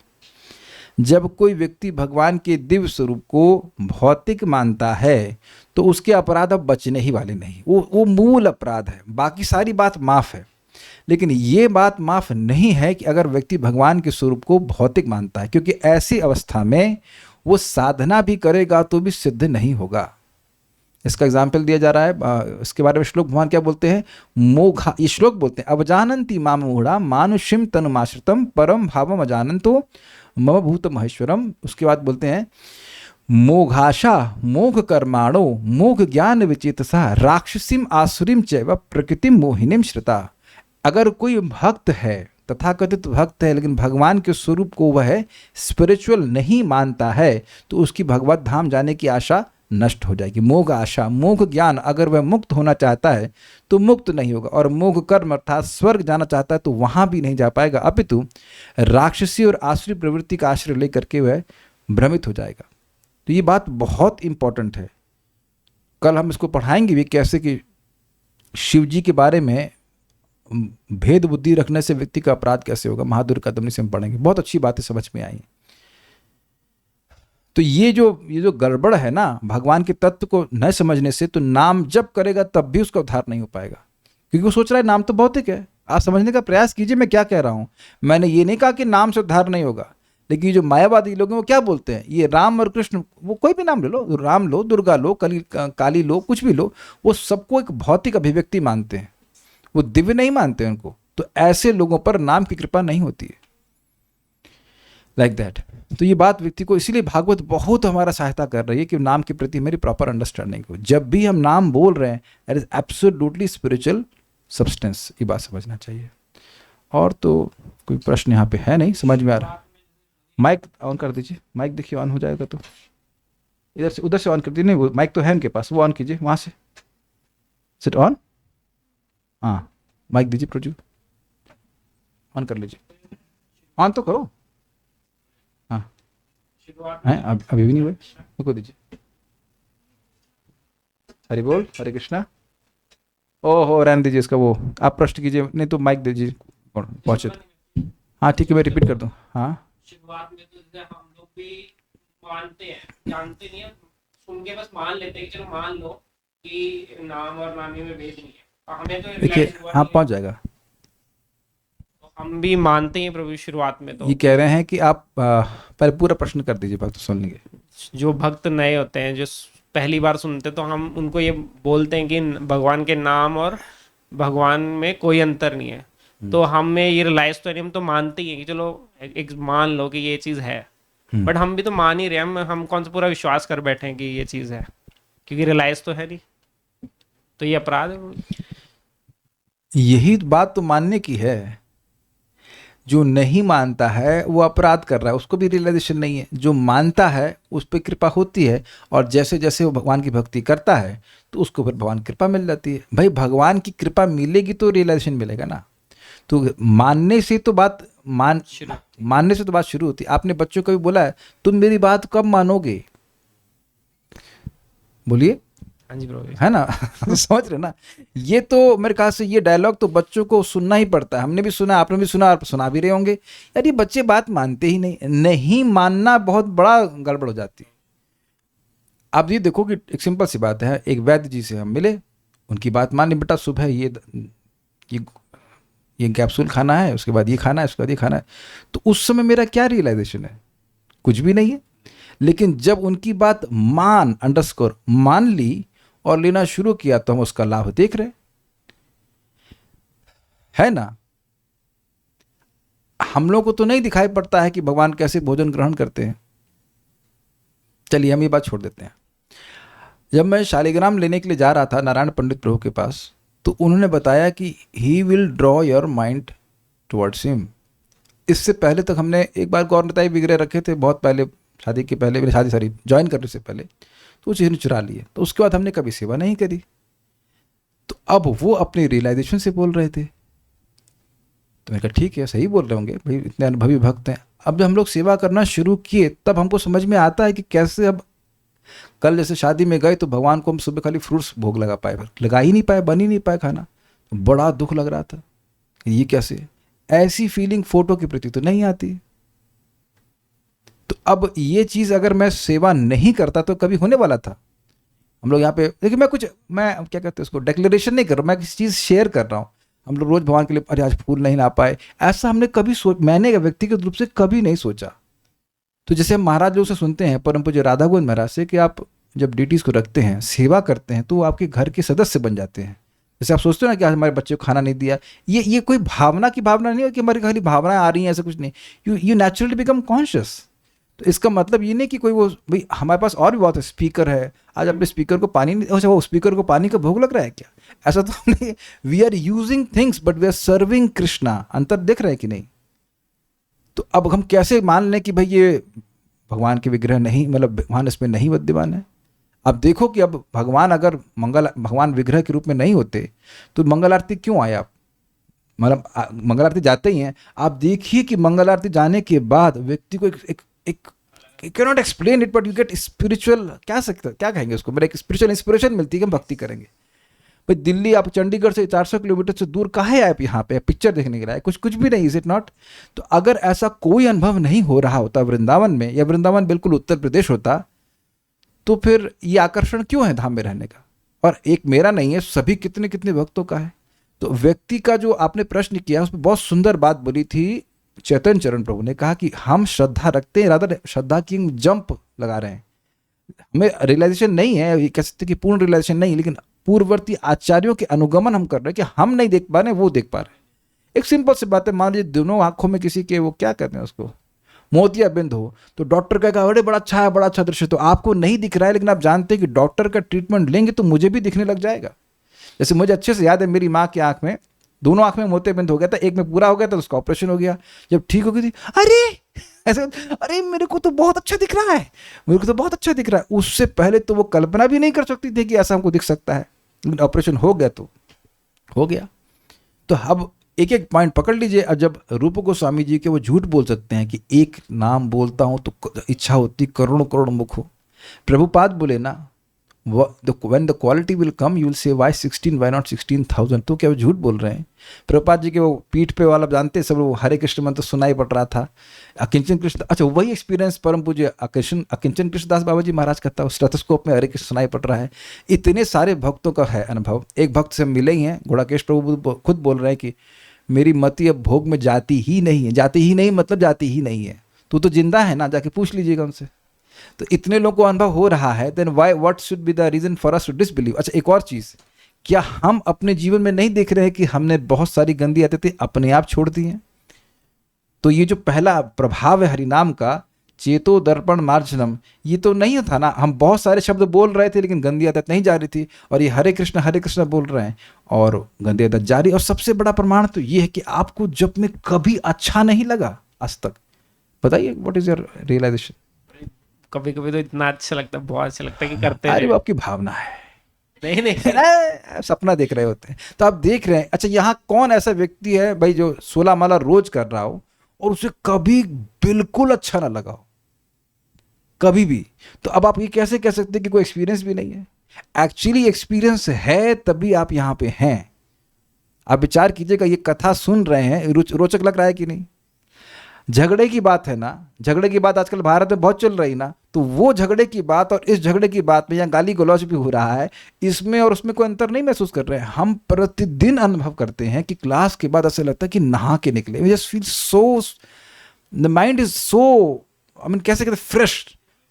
जब कोई व्यक्ति भगवान के दिव्य स्वरूप को भौतिक मानता है तो उसके अपराध अब बचने ही वाले नहीं। वो मूल अपराध है। बाकी सारी बात माफ़ है, लेकिन ये बात माफ़ नहीं है कि अगर व्यक्ति भगवान के स्वरूप को भौतिक मानता है, क्योंकि ऐसी अवस्था में वो साधना भी करेगा तो भी सिद्ध नहीं होगा। इसका एग्जाम्पल दिया जा रहा है, इसके बारे में श्लोक भगवान क्या बोलते हैं, मोघा, ये श्लोक बोलते हैं, अवजानन्ति माम मूढ़ा मानुष्यम तनुमाश्रितम परम भावम अजानन्तो मम भूत महेश्वरम। उसके बाद बोलते हैं मोघाशा मोघ कर्माणो मोघ ज्ञान विचेतसा राक्षसीम आसुरीम चैव प्रकृतिम मोहिनीम श्रिता। अगर कोई भक्त है, तथाकथित भक्त है, लेकिन भगवान के स्वरूप को वह स्पिरिचुअल नहीं मानता है, तो उसकी भगवत धाम जाने की आशा नष्ट हो जाएगी। मोघ आशा, मोघ ज्ञान, अगर वह मुक्त होना चाहता है तो मुक्त नहीं होगा, और मोघ कर्म अर्थात स्वर्ग जाना चाहता है तो वहाँ भी नहीं जा पाएगा, अपितु राक्षसी और आसुरी प्रवृत्ति का आश्रय लेकर के वह भ्रमित हो जाएगा। तो ये बात बहुत इंपॉर्टेंट है। कल हम इसको पढ़ाएंगे भी कैसे कि शिव जी के बारे में भेद बुद्धि रखने से व्यक्ति का अपराध कैसे होगा। महादुर कदमनी से हम पढ़ेंगे, बहुत अच्छी बातें समझ में आई। तो ये जो गड़बड़ है ना, भगवान के तत्व को न समझने से, तो नाम जप करेगा तब भी उसका उद्धार नहीं हो पाएगा, क्योंकि वो सोच रहा है नाम तो भौतिक है। आप समझने का प्रयास कीजिए मैं क्या कह रहा हूँ। मैंने ये नहीं कहा कि नाम से उद्धार नहीं होगा, लेकिन ये जो मायावादी लोग हैं वो क्या बोलते हैं, ये राम और कृष्ण, वो कोई भी नाम ले लो, राम लो, दुर्गा लो, काली लो, कुछ भी लो, वो सबको एक भौतिक अभिव्यक्ति मानते हैं, वो दिव्य नहीं मानते उनको। तो ऐसे लोगों पर नाम की कृपा नहीं होती है, लाइक दैट। तो ये बात व्यक्ति को, इसीलिए भागवत बहुत हमारा सहायता कर रही है कि नाम के प्रति मेरी प्रॉपर अंडरस्टैंडिंग हो। जब भी हम नाम बोल रहे हैं, that is absolutely spiritual substance, ये बात समझना चाहिए। और तो कोई प्रश्न यहाँ पे है नहीं, समझ में आ रहा। माइक ऑन कर दीजिए, माइक देखिए ऑन हो जाएगा तो इधर से उधर से ऑन कर दीजिए। नहीं, वो माइक तो है उनके पास, वो ऑन कीजिए वहाँ से। सिट ऑन, हाँ माइक दीजिए प्रोजू, ऑन कर लीजिए, ऑन तो करो। हाँ हैं, अभी भी नहीं हुए, रुको दीजिए। हरि बोल, हरे कृष्णा। ओहो, रहने दीजिए इसका, वो आप प्रश्न कीजिए, नहीं तो माइक दीजिए पहुँचे तो। हाँ ठीक है, मैं रिपीट कर दूँ। हाँ, शुरुआत में तो जैसे हम लोग भी मानते हैं, जानते नहीं है, सुन के बस मान लेते हैं कि चलो मान लो कि नाम और नामी में भेद नहीं है। हमें तो देखिए, हाँ पहुँच जाएगा। तो हम भी मानते हैं प्रभु शुरुआत में। तो ये कह रहे हैं कि आप पहले पूरा प्रश्न कर दीजिए, बात तो सुन लेंगे। जो भक्त नए होते हैं, जो पहली बार सुनते, तो हम उनको ये बोलते हैं कि भगवान के नाम और भगवान में कोई अंतर नहीं है। तो हमें ये रियलाइज तो नहीं, हम तो मानते ही हैं कि चलो एक मान लो कि ये चीज़ है, बट हम भी तो मान ही रहे हैं। हम कौन सा पूरा विश्वास कर बैठे हैं कि ये चीज़ है, क्योंकि रियलाइज तो है नहीं। तो ये अपराध है। यही बात तो मानने की है। जो नहीं मानता है वो अपराध कर रहा है, उसको भी रियलाइजेशन नहीं है। जो मानता है उस पर कृपा होती है, और जैसे जैसे वो भगवान की भक्ति करता है तो उसको फिर भगवान कृपा मिल जाती है। भाई भगवान की कृपा मिलेगी तो रियलाइजेशन मिलेगा ना। तो मानने से तो बात मानने से तो बात शुरू होती है। आपने बच्चों को भी बोला है तुम मेरी बात कब मानोगे, बोलिए। हाँ जी प्रभु जी। है ना। तो समझ रहे ना, ये तो मेरे ख्याल से ये डायलॉग तो बच्चों को सुनना ही पड़ता है। हमने भी सुना, आपने भी सुना, आप सुना भी रहे होंगे। यार ये बच्चे बात मानते ही नहीं, नहीं मानना बहुत बड़ा गड़बड़ हो जाती है। आप ये देखो कि एक सिंपल सी बात है, एक वैद्य जी से हम मिले, उनकी बात मान ली, बेटा सुबह ये कैप्सूल खाना है, उसके बाद ये खाना है, उसके बाद ये खाना है। तो उस समय मेरा क्या रियलाइजेशन है? कुछ भी नहीं है। लेकिन जब उनकी बात मान ली और लेना शुरू किया तो हम उसका लाभ देख रहे है ना। हम लोग को तो नहीं दिखाई पड़ता है कि भगवान कैसे भोजन ग्रहण करते हैं। चलिए हम ये बात छोड़ देते हैं। जब मैं शालिग्राम लेने के लिए जा रहा था नारायण पंडित प्रभु के पास, तो उन्होंने बताया कि he will draw your mind towards him. इससे पहले तक हमने एक बार गौरताई विग्रह रखे थे, बहुत पहले, शादी के पहले, मेरी शादी सारी ज्वाइन करने से पहले, तो वो चीज़ चुरा लिए। तो उसके बाद हमने कभी सेवा नहीं करी। तो अब वो अपनी रियलाइजेशन से बोल रहे थे, तो मैंने कहा ठीक है, सही बोल रहे होंगे भाई, इतने अनुभवी भक्त हैं। अब जब हम लोग सेवा करना शुरू किए तब हमको समझ में आता है कि कैसे। अब कल जैसे शादी में गए तो भगवान को हम सुबह खाली फ्रूट्स भोग लगा पाए, लगा ही नहीं पाए, बन ही नहीं पाए खाना। तो बड़ा दुख लग रहा था, ये कैसे। ऐसी फीलिंग फोटो के प्रति तो नहीं आती। तो अब ये चीज़ अगर मैं सेवा नहीं करता तो कभी होने वाला था। हम लोग यहाँ पे देखिए, मैं क्या कहते हैं उसको, डिक्लेरेशन नहीं कर रहा, मैं किसी चीज़ शेयर कर रहा हूँ। हम लोग रोज़ भगवान के लिए, अरे आज फूल नहीं ला पाए, ऐसा हमने कभी मैंने व्यक्तिगत रूप से कभी नहीं सोचा। तो जैसे हम महाराज लोग से सुनते हैं, परम पूज्य राधा गोविंद महाराज से, कि आप जब ड्यूटीज़ को रखते हैं, सेवा करते हैं, तो वो आपके घर के सदस्य बन जाते हैं। जैसे आप सोचते हो ना कि आज हमारे बच्चे को खाना नहीं दिया, ये कोई भावना की भावना नहीं है कि हमारी खाली भावनाएं आ रही हैं, ऐसा कुछ नहीं। You naturally become conscious. तो इसका मतलब ये नहीं कि कोई वो, भाई हमारे पास और भी बहुत है, स्पीकर है, आज अपने स्पीकर को पानी नहीं, अच्छा वो स्पीकर को पानी का भोग लग रहा है क्या, ऐसा तो नहीं। We are using things but we are serving Krishna. अंतर देख रहे हैं कि नहीं? तो अब हम कैसे मान लें कि भाई ये भगवान के विग्रह नहीं, मतलब भगवान इसमें नहीं विद्यमान है। अब देखो कि अब भगवान अगर भगवान विग्रह के रूप में नहीं होते तो मंगल आरती क्यों आए आप? मतलब मंगल आरती जाते ही हैं, आप देखिए कि मंगल आरती जाने के बाद व्यक्ति को एक can not explain it but you get spiritual, क्या कहेंगे उसको, मेरा एक स्पिरिचुअल इंस्पिरेशन मिलती है कि हम भक्ति करेंगे। भाई दिल्ली आप चंडीगढ़ से 400 किलोमीटर से दूर काहे आए आप यहाँ पे पिक्चर देखने के लिए? कुछ भी नहीं, इज इट नॉट? तो अगर ऐसा कोई अनुभव नहीं हो रहा होता वृंदावन में, या वृंदावन बिल्कुल उत्तर प्रदेश होता, तो फिर ये आकर्षण क्यों है धाम में रहने का? और एक मेरा नहीं है, सभी कितने कितने भक्तों का है। तो व्यक्ति का जो आपने प्रश्न किया उसमें बहुत सुंदर बात बोली थी चैतन्य चरण प्रभु ने। कहा कि हम श्रद्धा रखते हैं, राधा श्रद्धा की जंप लगा रहे हैं, हमें रियलाइजेशन नहीं है, ये कह सकते कि पूर्ण रियलाइजेशन नहीं, लेकिन पूर्ववर्ती आचार्यों के अनुगमन हम कर रहे हैं कि हम नहीं देख पा रहे, वो देख पा रहे हैं। एक सिंपल सी बात है, मान लीजिए दोनों आंखों में किसी के, वो क्या कहते हैं उसको, मोतियाबिंद हो, तो डॉक्टर कहेगा अरे बड़ा अच्छा है, बड़ा अच्छा दृश्य। तो आपको नहीं दिख रहा है, लेकिन आप जानते हैं कि डॉक्टर का ट्रीटमेंट लेंगे तो मुझे भी दिखने लग जाएगा। जैसे मुझे अच्छे से याद है, मेरी माँ की आंख में, दोनों आंख में मोतियाबिंद हो गया था, एक में पूरा हो गया था, तो उसका ऑपरेशन हो गया। जब ठीक हो गई थी, अरे ऐसे, अरे मेरे को तो बहुत अच्छा दिख रहा है, मेरे को तो बहुत अच्छा दिख रहा है। उससे पहले तो वो कल्पना भी नहीं कर सकती थी कि ऐसा हमको दिख सकता है, लेकिन ऑपरेशन हो गया तो हो गया। तो अब एक एक पॉइंट पकड़ लीजिए। अब जब रूप गोस्वामी जी के वो झूठ बोल सकते हैं कि एक नाम बोलता हूं तो इच्छा होती करोड़ों करोड़ मुख हो, प्रभुपाद बोले ना, when the quality will come you will say why 16, why not 16,000। तो क्या वो झूठ बोल रहे हैं? प्रभुपाद जी के वो पीठ पे वाला जानते हैं सब, वो हरे कृष्ण मंत्र सुनाई पड़ रहा था, अकिंचन कृष्ण, अच्छा वही एक्सपीरियंस परम पूज्य अकिंचन कृष्णदास बाबा जी महाराज कहता है, स्टेथोस्कोप में हरे कृष्ण सुनाई पड़ रहा है। इतने सारे भक्तों का है अनुभव। एक भक्त से मिले ही हैं, घोड़ाकेश प्रभु खुद बोल रहे हैं कि मेरी मति अब भोग में जाती ही नहीं है। जाती ही नहीं मतलब जाती ही नहीं है, तो जिंदा है ना, जाके पूछ लीजिएगा उनसे। तो इतने लोगों को अनुभव हो रहा है, then why, what should be the reason for us to disbelieve? अच्छा एक और चीज, क्या हम अपने जीवन में नहीं देख रहे हैं कि हमने बहुत सारी गंदी आदतें अपने आप छोड़ दी हैं? तो ये जो पहला प्रभाव है हरिनाम का, चेतो दर्पण मार्जनम, ये तो नहीं था ना। हम बहुत सारे शब्द बोल रहे थे लेकिन गंदी आदत नहीं जा रही थी, और ये हरे कृष्ण बोल रहे हैं और गंदी आदत जारी। और सबसे बड़ा प्रमाण तो ये है कि आपको जब में कभी अच्छा नहीं लगा आज तक। बताइए व्हाट इज योर रियलाइजेशन? कभी कभी तो इतना अच्छा लगता है, बहुत अच्छा लगता है कि करते अरे रहे। वो आपकी भावना है, नहीं सपना देख रहे होते हैं। तो आप देख रहे हैं, अच्छा यहाँ कौन ऐसा व्यक्ति है भाई जो 16 माला रोज कर रहा हो और उसे कभी बिल्कुल अच्छा ना लगा हो, कभी भी? तो अब आप ये कैसे कह सकते हैं कि कोई एक्सपीरियंस भी नहीं है? एक्चुअली एक्सपीरियंस है तभी आप यहाँ पे हैं। आप विचार कीजिएगा, ये कथा सुन रहे हैं, रोचक लग रहा है कि नहीं? झगड़े की बात है ना, झगड़े की बात आजकल भारत में बहुत चल रही ना, तो वो झगड़े की बात और इस झगड़े की बात में, या गाली गलौज भी हो रहा है, इसमें और उसमें कोई अंतर नहीं महसूस कर रहे हैं। हम प्रतिदिन अनुभव करते हैं कि क्लास के बाद ऐसा लगता है कि नहा के निकले। We just feel so, the mind is so, I mean कैसे कहते, फ्रेश,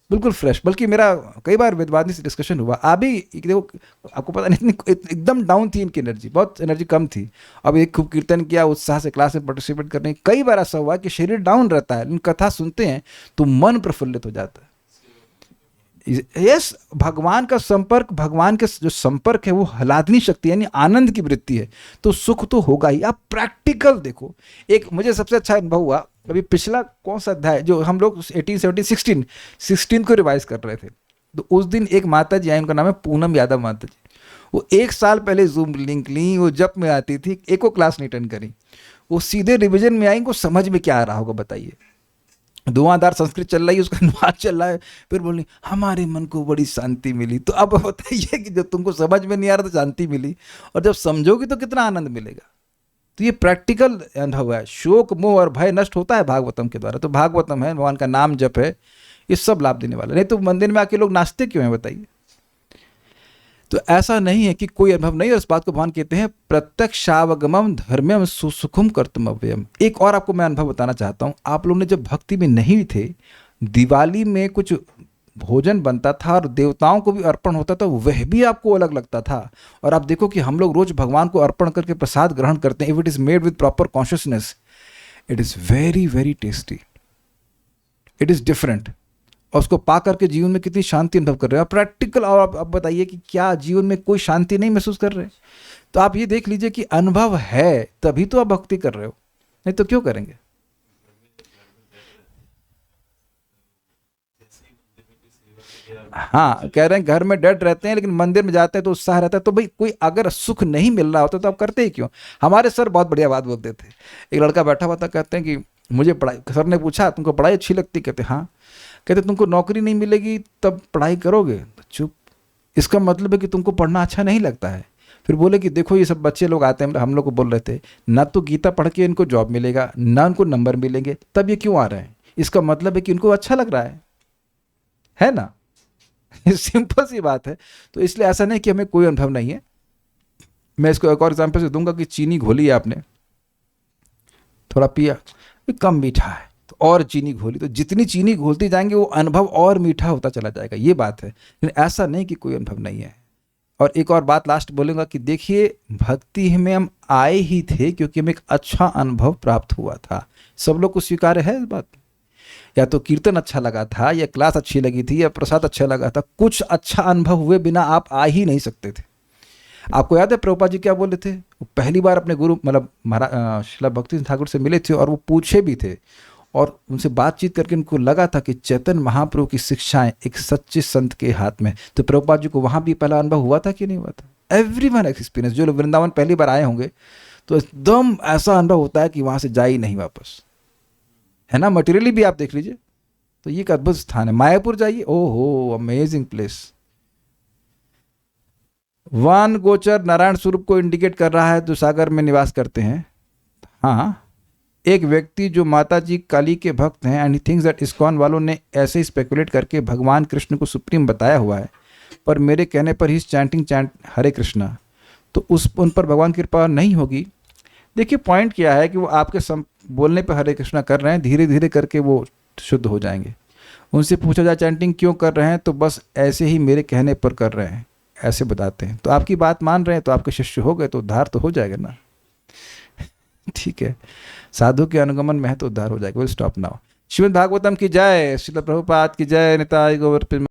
बिल्कुल फ्रेश। बल्कि मेरा कई बार वेदवादी से डिस्कशन हुआ, अभी देखो आपको पता नहीं, इतनी एकदम डाउन थी इनकी एनर्जी, बहुत एनर्जी कम थी। अब एक खूब कीर्तन किया, उत्साह से क्लास में पार्टिसिपेट करने, कई बार ऐसा हुआ कि शरीर डाउन रहता है, लेकिन कथा सुनते हैं तो मन प्रफुल्लित हो जाता है। यस, भगवान का संपर्क, भगवान के जो संपर्क है वो हलादनी शक्ति यानी आनंद की वृत्ति है, तो सुख तो होगा ही। आप प्रैक्टिकल देखो, एक मुझे सबसे अच्छा अनुभव हुआ, अभी पिछला कौन सा अध्याय जो हम लोग 16 को रिवाइज कर रहे थे, तो उस दिन एक माता जी आई, उनका नाम है पूनम यादव माता जी। वो 1 साल पहले जूम लिंक ली, वो जब में आती थी, एको क्लास नहीं अटेंड करी, वो सीधे रिविजन में आई। उनको समझ में क्या आ रहा होगा बताइए? धुआंधार संस्कृत चल रही है, उसका अनुवाद चल रहा है, फिर बोली हमारे मन को बड़ी शांति मिली। तो अब बताइए कि जब तुमको समझ में नहीं आ रहा तो शांति मिली, और जब समझोगी तो कितना आनंद मिलेगा। तो ये प्रैक्टिकल अनुभव है। शोक मोह और भय नष्ट होता है भागवतम के द्वारा। तो भागवतम है, भगवान का नाम जप है, ये सब लाभ देने वाला। नहीं तो मंदिर में आके लोग नाचते क्यों हैं बताइए? तो ऐसा नहीं है कि कोई अनुभव नहीं है। उस बात को भगवान कहते हैं प्रत्यक्षावगमम धर्म्यम सुसुखम कर्तव्यम। एक और आपको मैं अनुभव बताना चाहता हूँ। आप लोग ने जब भक्ति में नहीं थे, दिवाली में कुछ भोजन बनता था और देवताओं को भी अर्पण होता था, वह भी आपको अलग लगता था। और आप देखो कि हम लोग रोज भगवान को अर्पण करके प्रसाद ग्रहण करते हैं। If it is made with proper consciousness, it is very very tasty, it is different. और उसको पा करके जीवन में कितनी शांति अनुभव कर रहे हो प्रैक्टिकल। और आप बताइए कि क्या जीवन में कोई शांति नहीं महसूस कर रहे? तो आप ये देख लीजिए कि अनुभव है तभी तो आप भक्ति कर रहे हो, नहीं तो क्यों करेंगे? हाँ, कह रहे हैं घर में डट रहते हैं लेकिन मंदिर में जाते हैं तो उत्साह रहता है। तो भाई कोई अगर सुख नहीं मिल रहा होता तो आप करते ही क्यों? हमारे सर बहुत बढ़िया बात बोलते थे। एक लड़का बैठा हुआ था, कहते हैं कि मुझे पढ़ाई, सर ने पूछा तुमको पढ़ाई अच्छी लगती? कहते हाँ। कहते तुमको नौकरी नहीं मिलेगी तब पढ़ाई करोगे? तो चुप, इसका मतलब है कि तुमको पढ़ना अच्छा नहीं लगता है। फिर बोले कि देखो ये सब बच्चे लोग आते हैं, हम लोग को बोल रहे थे ना तो गीता पढ़ के इनको जॉब मिलेगा ना उनको नंबर मिलेंगे, तब ये क्यों आ रहे हैं? इसका मतलब है कि उनको अच्छा लग रहा है ना? सिंपल सी बात है। तो इसलिए ऐसा नहीं कि हमें कोई अनुभव नहीं है। मैं इसको एक और एग्जांपल से दूंगा कि चीनी घोली है आपने, थोड़ा पिया, कम मीठा है तो और चीनी घोली, तो जितनी चीनी घोलती जाएंगे वो अनुभव और मीठा होता चला जाएगा, ये बात है। लेकिन ऐसा नहीं कि कोई अनुभव नहीं है। और एक और बात लास्ट बोलूँगा कि देखिए भक्ति में हम आए ही थे क्योंकि हमें एक अच्छा अनुभव प्राप्त हुआ था। सब लोग को स्वीकार है इस बात? या तो कीर्तन अच्छा लगा था, या क्लास अच्छी लगी थी, या प्रसाद अच्छा लगा था, कुछ अच्छा अनुभव हुए बिना आप आ ही नहीं सकते थे। आपको याद है प्रभुपाद जी क्या बोले थे? वो पहली बार अपने गुरु मतलब श्रील भक्ति ठाकुर से मिले थे और वो पूछे भी थे, और उनसे बातचीत करके उनको लगा था कि चैतन्य महाप्रभु की शिक्षाएं एक सच्चे संत के हाथ में। तो प्रभुपाद जी को वहाँ भी पहला अनुभव हुआ था कि नहीं हुआ था? Everyone experience. जो लोग वृंदावन पहली बार आए होंगे तो एकदम ऐसा अनुभव होता है कि वहाँ से जा ही नहीं वापस, है ना? मटेरियली भी आप देख लीजिए तो ये एक अद्भुत स्थान है। मायापुर जाइए, ओहो अमेजिंग प्लेस। वन गोचर नारायण स्वरूप को इंडिकेट कर रहा है जो सागर में निवास करते हैं। हाँ, एक व्यक्ति जो माता जी काली के भक्त हैं and he thinks that ISKCON वालों ने ऐसे ही स्पेकुलेट करके भगवान कृष्ण को सुप्रीम बताया हुआ है, पर मेरे कहने पर ही चैंटिंग हरे कृष्णा, तो उन पर भगवान की कृपा नहीं होगी। देखिए पॉइंट क्या है कि वो आपके बोलने पर हरे कृष्णा कर रहे हैं, धीरे धीरे करके वो शुद्ध हो जाएंगे। उनसे पूछा जाए चैंटिंग क्यों कर रहे हैं, तो बस ऐसे ही मेरे कहने पर कर रहे हैं, ऐसे बताते हैं। तो आपकी बात मान रहे हैं तो आपके शिष्य हो गए तो उद्धार तो हो जाएगा ना। ठीक है, साधु के अनुगमन में है तो उद्धार हो जाएगा। Will stop now. Shrimad Bhagavatam की जय, श्रील प्रभुपाद की जय, निताय गौर।